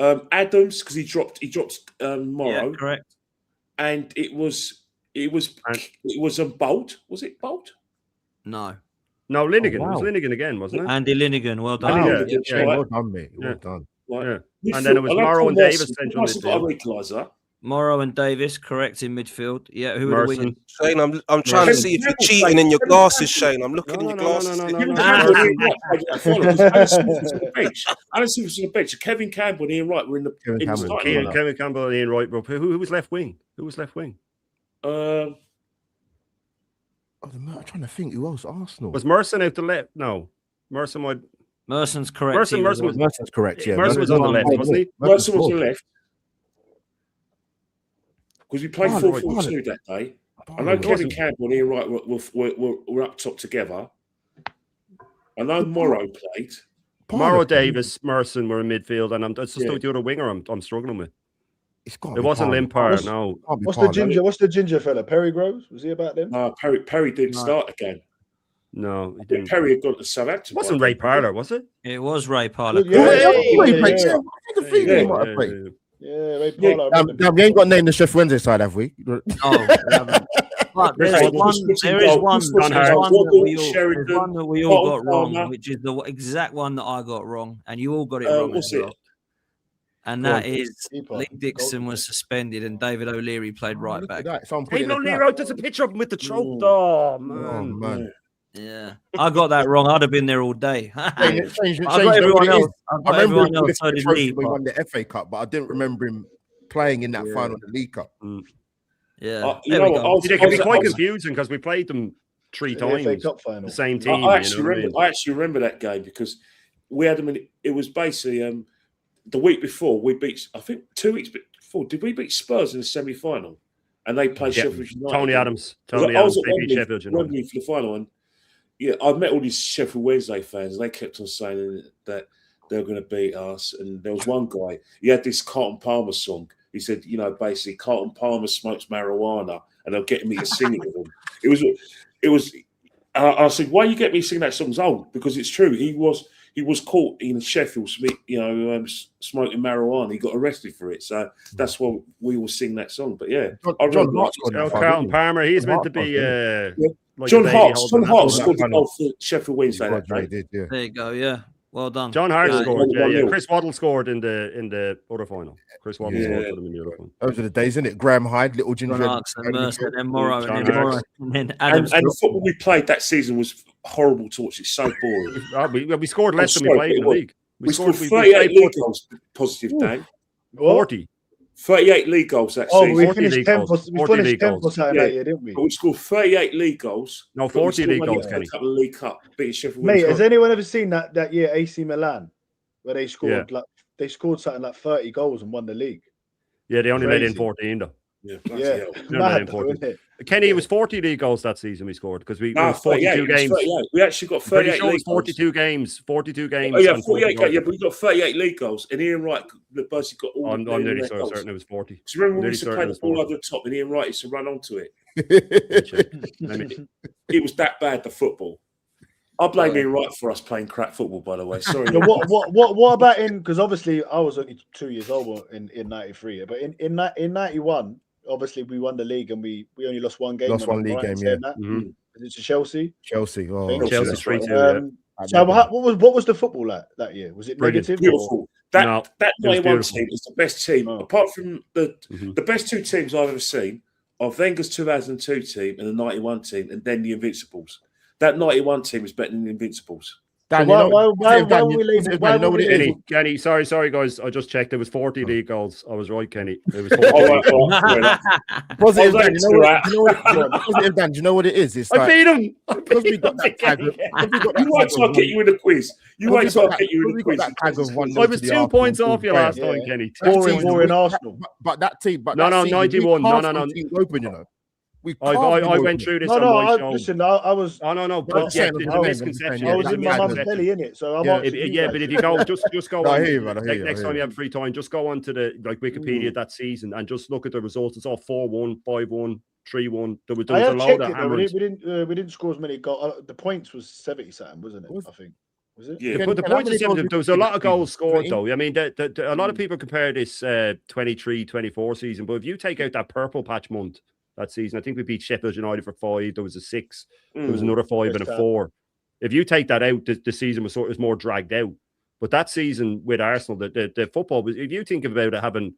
Adams because he dropped Morrow. Yeah, correct. And it was Bolt. Was it Bolt? No, No, Linnigan. Oh, wow. It was Linnigan again, wasn't it? Andy Linnigan. Well done. Wow. Linnigan, Yeah, right. Well done, mate. Well Yeah. done. Right. Yeah. And then it was Morrow and Davis central midfield. Equaliser. Morrow and Davis, correct in midfield. Yeah, who were the wingers? Shane, I'm trying to see if you're cheating in your glasses, Shane. I'm looking in your glasses. Alan Smith was on the bench. Kevin Campbell and Ian Wright were in the starting lineup. Kevin Campbell and Ian Wright. Who was left wing? Um, I'm trying to think who else. Arsenal. Was Merson out the left? No. Merson would. Merson's correct. Merson's correct. Yeah. Merson was on the left, wasn't he? Merson was on the left. Because we played Barnett, 4-4-2 that day. I know Kevin Campbell and Ian Wright were up top together. I know Morrow played. Morrow, Davis, Merson were in midfield, and it's just the other winger I'm struggling with. It wasn't Limpar, no. What's the ginger fella? Perry Groves? Was he about them? No, Perry didn't start again. No, he didn't. Perry had gone to Southampton. It wasn't Ray Parlour, was it? It was Ray Parlour. Ray Parlour. Damn, we ain't got named the Chef Wednesday side, have we? No, we haven't. But there is one that we all got wrong, which is the exact one that I got wrong, and you all got it wrong as well. And that is Lee Dixon was suspended and David O'Leary played right back. David O'Leary, there's a picture of him with the choke. Oh, man. Yeah, I got that wrong. I'd have been there all day. I got everyone else. I remember we won the FA Cup, but I didn't remember him playing in that final of the League Cup. Yeah, it can be quite confusing because we played them 3 times. FA Cup final. The same team. I actually remember that game because we had them in. It was basically the week before we beat. I think 2 weeks before. Did we beat Spurs in the semi-final? And they played Sheffield United. Tony Adams. I was at Wembley for the final, and I met all these Sheffield Wednesday fans, and they kept on saying that they were going to beat us. And there was one guy. He had this Carlton Palmer song. He said, basically, Carlton Palmer smokes marijuana, and they're getting me to sing it with him. It was. I said, why you get me to sing that song? Oh, because it's true. He was caught in Sheffield, smoking marijuana. He got arrested for it. So that's why we will sing that song. But yeah, Carlton Palmer. He's meant to be. John Hart scored the goal for Sheffield Wednesday. There you go. Yeah. Well done. John Hart scored. Yeah. Chris Waddle scored in the other final. Chris Waddle scored for them in the other final. Those are the days, isn't it? Graham Hyde, Little Ginger, Mercer, then Morrow, and then Adams. And the football we played that season was horrible to watch. It's so boring. We scored less than we played in the league. We scored 38 league goals. Positive, Dan. 40. 38 league goals that season. We finished 10th or something that year, didn't we? We scored 38 league goals. No, 40 league goals, Kenny. A couple of League Cup, beating Sheffield Wednesday. Mate, has anyone ever seen that year AC Milan, where they scored something like 30 goals and won the league? Yeah, they only let in 14 though. Yeah. Mad, though, Kenny, it was 40 league goals that season we scored because we 42 games. We actually got 38 league 42 games. 42 games. Oh, yeah, 48 games. Yeah, but we got 38 league goals. And Ian Wright basically got all I'm nearly certain it was 40. So remember when we used to play the ball over the top and Ian Wright used to run onto it? It was that bad, the football. I blame Ian Wright for us playing crap football, by the way. Sorry. What about because obviously I was only 2 years old in 93, but in 91, obviously we won the league and we only lost one game. Lost one league game, yeah. Is it to Chelsea? Chelsea. Oh, Chelsea that's 3-2. right. Yeah. So what was the football like that year? Was it Brilliant. negative? Beautiful. That No, that it was 91 beautiful. team is the best team, Oh. apart from the Mhm. best two teams I've ever seen are Wenger's 2002 team and the 91 team, and then the Invincibles. That 91 team is better than the Invincibles. Dan, why you know, were we labeled? Why you know were what we it is? labeled? Kenny, sorry, guys. I just checked. There was 40 league goals. I was right, Kenny. It was 40 Oh, league right, goals. right, fair enough. Positive, I was Dan. You know like, what? Positive, Dan. Do you know what it is? It's I like beat him. because we got that tag. Because we got that You wait tag till I of get you in the quiz. You wait till I get you in the we quiz. got that tag of 1-0 I was to the 2 Arsenal points and off you Paul last Graham. time, Kenny. Boring Arsenal. But that team, but No, that no, season, 91. we No, passed no, no. some teams open, you know. We I went through this No, on no. my show. Listen, I was. Oh no, I'm but just yeah, saying, the I'm just misconception. saying, I was the in my mum's misconception. belly, innit? So I'm Yeah. asking you Yeah, guys. but if you go, just go No, I on. hear you, man, I hear you, Next I time hear you have free time, just go on to the Wikipedia that season and just look at the results. It's all 4-1, 5-1, 3-1. There was I a have load checked of it though. hammerings. We didn't score as many goals. The points was 70 something, wasn't it? I think. Was it? Yeah. But the How point many is, goals there did was we a lot of concede? goals scored, 20? though. I mean, a lot of people compare this 23-24 season, but if you take out that purple patch month, that season, I think we beat Sheffield United for 5. There was a 6. There was another 5 and a 4. If you take that out, the season was more dragged out. But that season with Arsenal, the football was. If you think about it, having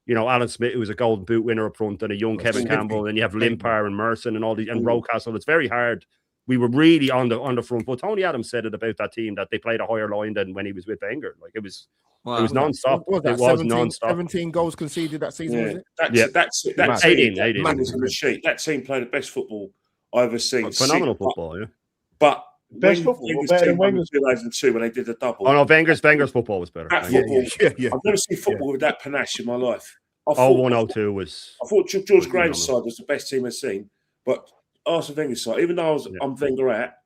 Alan Smith, who was a Golden Boot winner up front, and a young Kevin Campbell, and you have Limpar and Merson and all these and Rocastle. It's very hard. We were really on the front foot. Tony Adams said it about that team that they played a higher line than when he was with Wenger. Like it was non-stop. What was that? It was non-stop. 17 goals conceded that season, was it? That Mad. team 18. was a machine. That team played the best football I've ever seen. Phenomenal football, yeah. But Best football, Wenger's better team than won in Wenger's. 2002 when they did the double. Oh no, Wenger's football was better. That football, Yeah. I've never seen football with that panache in my life. I 01-02 was. I thought George Graham's side was the best team I've seen, but Arsene Wenger's side, even though I'm Wenger at,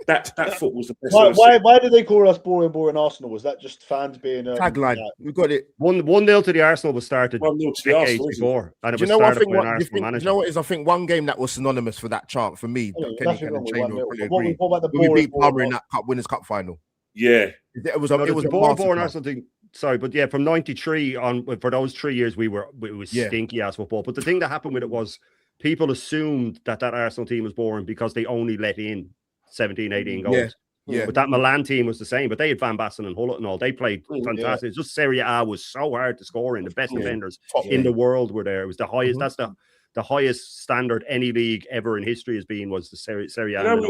that football was the best. Why did they call us boring Arsenal? Was that just fans being Tagline. We got it. 1-0 to the Arsenal was started 1-0 to the decades Arsenal before, and it Do you was know what I started think? by an What, Arsenal do you manager. know what is? I think one game that was synonymous for that chant for me. Kenny can and Shane will probably agree. What about the When we boring beat Palmer in that Winners' Cup final. Yeah. It was No, it was a a boring masterclass. Arsenal thing. Sorry, but yeah, from 93 on, for those 3 years, it was stinky ass football. But the thing that happened with it was people assumed that Arsenal team was boring because they only let in 17, 18 goals. Yeah. But that Milan team was the same. But they had Van Basten and Hullet and all. They played fantastic. It's just Serie A was so hard to score in. The best defenders in the world were there. It was the highest. That's the highest standard any league ever in history has been, was the Serie A. We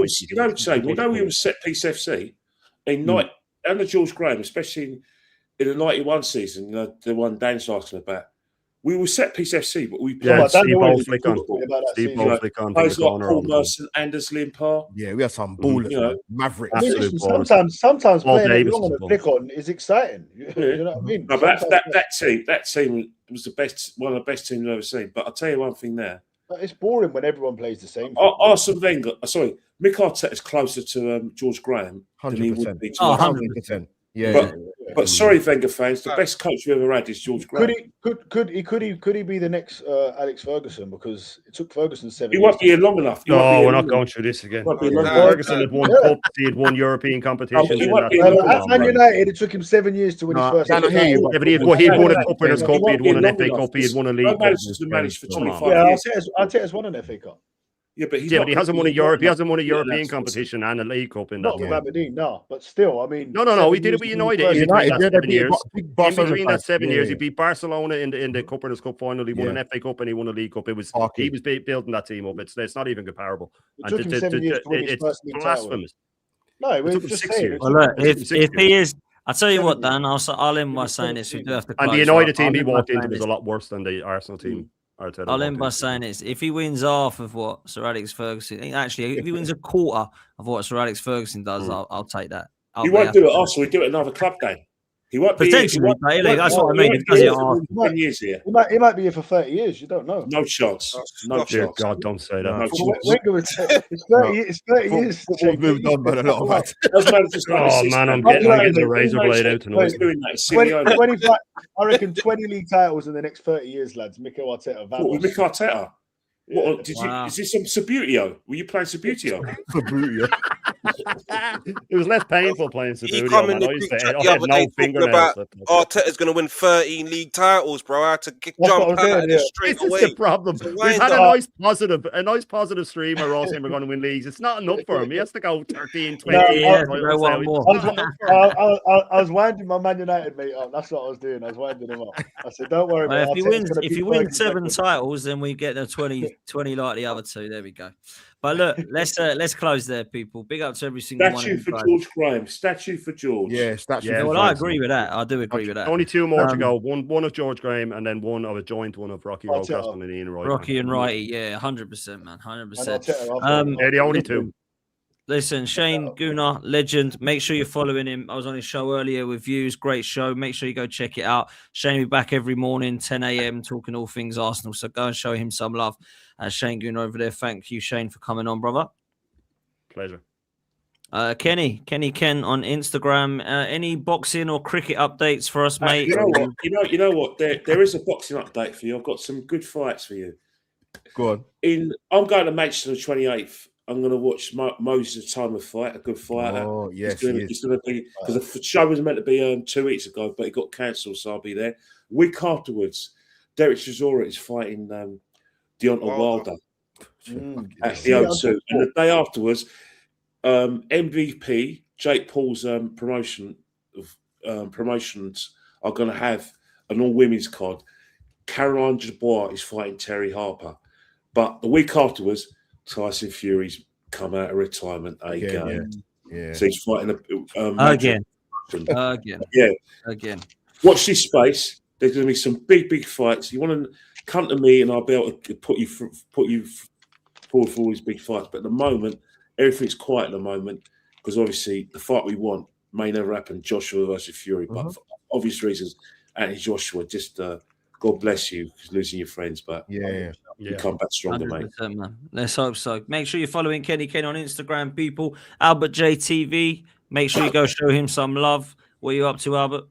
were set piece FC under George Graham, especially in the 91 season, the one Dan's asking about. We were set piece FC, but we played Steve Flick on. Players like Paul Merson, Anders Limpar. Yeah, we had some ballers, Maverick. Sometimes Paul playing Davis along on a flick on is exciting. You know what I mean? No, but that team was the best, one of the best teams I've ever seen. But I'll tell you one thing there. It's boring when everyone plays the same. Arsene Wenger, Mick Arteta is closer to George Graham than he would be to 100%. Yeah, but sorry, Wenger fans, the best coach we ever had is George Graham. Could he be the next Alex Ferguson? Because it took Ferguson 7 years. He won't be here long enough. No, we're not going through this again. Ferguson had won cups, he had won European competitions. At Man United, it took him 7 years to win his first. But he'd won a Cup Winners' Cup, he'd won an FA Cup, he had won a League Cup. Managed for 25 years. Arteta's won an FA Cup. Yeah, but he hasn't won a Europe. He hasn't won a European competition and a League Cup in that. Not with Aberdeen, no. But still, I mean, no. He did it with United. In between that 7 years, he Yeah. beat Barcelona in the Cup Winners' Cup final. He won an FA Cup and he won a League Cup. He was building that team up. It's not even comparable. It took him 7 years to win his first league title. Blasphemous. No, it was just 6 years. Well, look, if he is, I'll tell you what, Dan. I'll end by saying this. We do have to. And the United team he walked into was a lot worse than the Arsenal team. I'll end by saying this: if he wins half of what Sir Alex Ferguson, actually, if he wins a quarter of what Sir Alex Ferguson does, I'll take that. He won't do it. Also, he'll do it another club game. He won't potentially. That's what I mean. If he does it 10 years here. He might be here for 30 years. You don't know. No chance. No Dear chance. God, don't say that. No It's 30 years. We've moved on, but a lot of us. Oh man, I'm getting the razor blade out tonight. 25, I reckon 20 league titles in the next 30 years, lads. Mikel Arteta. What, with Mick Arteta? What, is this some Sabutio? Were you playing Sabutio? Sabutio. It was less painful playing He Sabudio, come in man. the I used group to, chat I the had other no day talking fingernails. about Arteta's going to win 13 league titles, bro. I had to That's what jump I'm out saying, of yeah. this straight This is away. the problem. It's a We've had wind-up. a nice positive stream where Ross saying we're going to win leagues. It's not enough for him. He has to go 13, 20. No, Yeah, I- go one more. I was winding my Man United mate up. That's what I was doing. I was winding him up. I said, "Don't worry, Well, mate. if you win 7 titles, then we get the 20 like the other two. There we go. But look, let's close there, people. Big up to every single one of Statue you for guys. George Graham. Statue for George. Yeah, statue. Yeah, Well, I agree with that. I do agree with that. Only two more to Um, go. One of George Graham, and then one of a joint one of Rocky Arteta. Rocastle and Ian Wright. Rocky and Righty, yeah, 100%, man, 100%. They're the only two. Listen, Shane Gunnar, legend. Make sure you're following him. I was on his show earlier with views. Great show. Make sure you go check it out. Shane will be back every morning, 10 a.m., talking all things Arsenal. So go and show him some love. Shane Gunnar over there. Thank you, Shane, for coming on, brother. Pleasure. Kenny Ken on Instagram. Any boxing or cricket updates for us, mate? You know what? There is a boxing update for you. I've got some good fights for you. Go on. I'm going to Manchester on the 28th. I'm going to watch Moses' Time of Fight, a good fight. Oh, yes, it's going to be, because the show was meant to be 2 weeks ago, but it got cancelled, so I'll be there. A week afterwards, Derek Chisora is fighting Deontay Wilder at the O2. And the day afterwards, MVP, Jake Paul's promotions are going to have an all-women's card. Caroline Dubois is fighting Terry Harper. But the week afterwards, Tyson Fury's come out of retirement again. Yeah. So he's fighting again. Again. Watch this space. There's going to be some big fights. You want to come to me, and I'll be able to put you forward for all these big fights. But at the moment, everything's quiet at the moment because obviously the fight we want may never happen. Joshua versus Fury, but for obvious reasons, and Joshua just. God bless you because losing your friends, but you come back stronger, mate. Man. Let's hope so. Make sure you're following Kenny Ken on Instagram, people. Albert JTV. Make sure you go show him some love. What are you up to, Albert?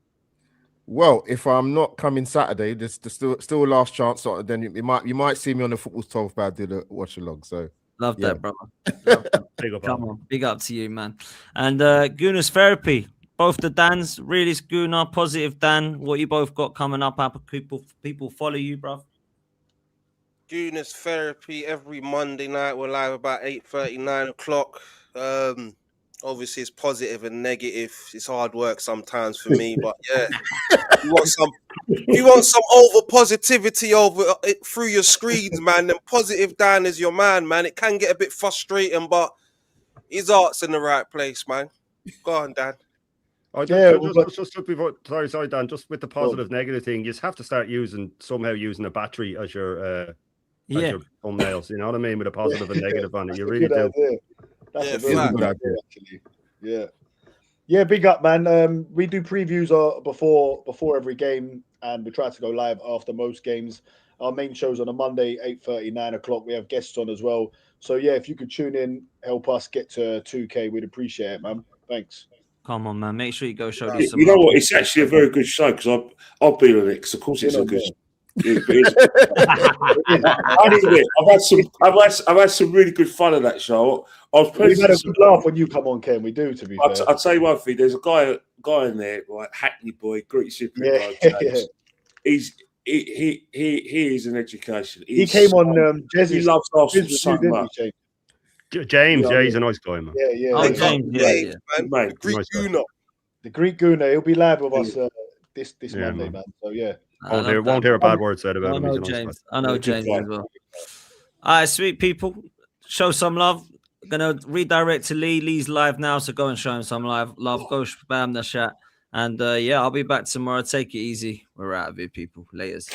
Well, if I'm not coming Saturday, there's still a last chance. So then you might see me on the Football's 12 but I do the watch along. So love that, brother. Love that. Come on, big up to you, man. And Gunas Therapy. Both the Dans, realist Gunnar, positive Dan. What you both got coming up? How people follow you, bro? Gunas Therapy every Monday night. We're live about 8:30, 9 o'clock. Obviously, it's positive and negative. It's hard work sometimes for me, but yeah, you want some over positivity through your screens, man. Then positive Dan is your man. It can get a bit frustrating, but his heart's in the right place, man. Go on, Dan. Just before, sorry, Dan. Just with the positive, negative thing, you just have to start somehow using a battery as your your thumbnails. You know what I mean? With a positive and negative on it, you really do. That's a very good idea, actually. Yeah. Big up, man. We do previews before every game, and we try to go live after most games. Our main show's on a Monday, 8:30, 9 o'clock. We have guests on as well. So yeah, if you could tune in, help us get to 2K, we'd appreciate it, man. Thanks. Come on, man. Make sure you go show this. You know what? It's actually a very good show because I'll be on it because, of course, it's a good show. I've had some really good fun in that show. We've had a good laugh when you come on, Ken. We do, to be fair. I'll tell you one thing. There's a guy in there, like Hackney boy, Greek super. He is an education. He came on. He loves Arsenal so much. James, he's a nice guy, man. James, man. The Greek Guna, he'll be live with us this Monday, man. So yeah. They won't hear a bad word said about him. I know James as well. All right, sweet people. Show some love. Gonna redirect to Lee. Lee's live now, so go and show him some love. Go spam the chat. And I'll be back tomorrow. Take it easy. We're out of here, people. Laters.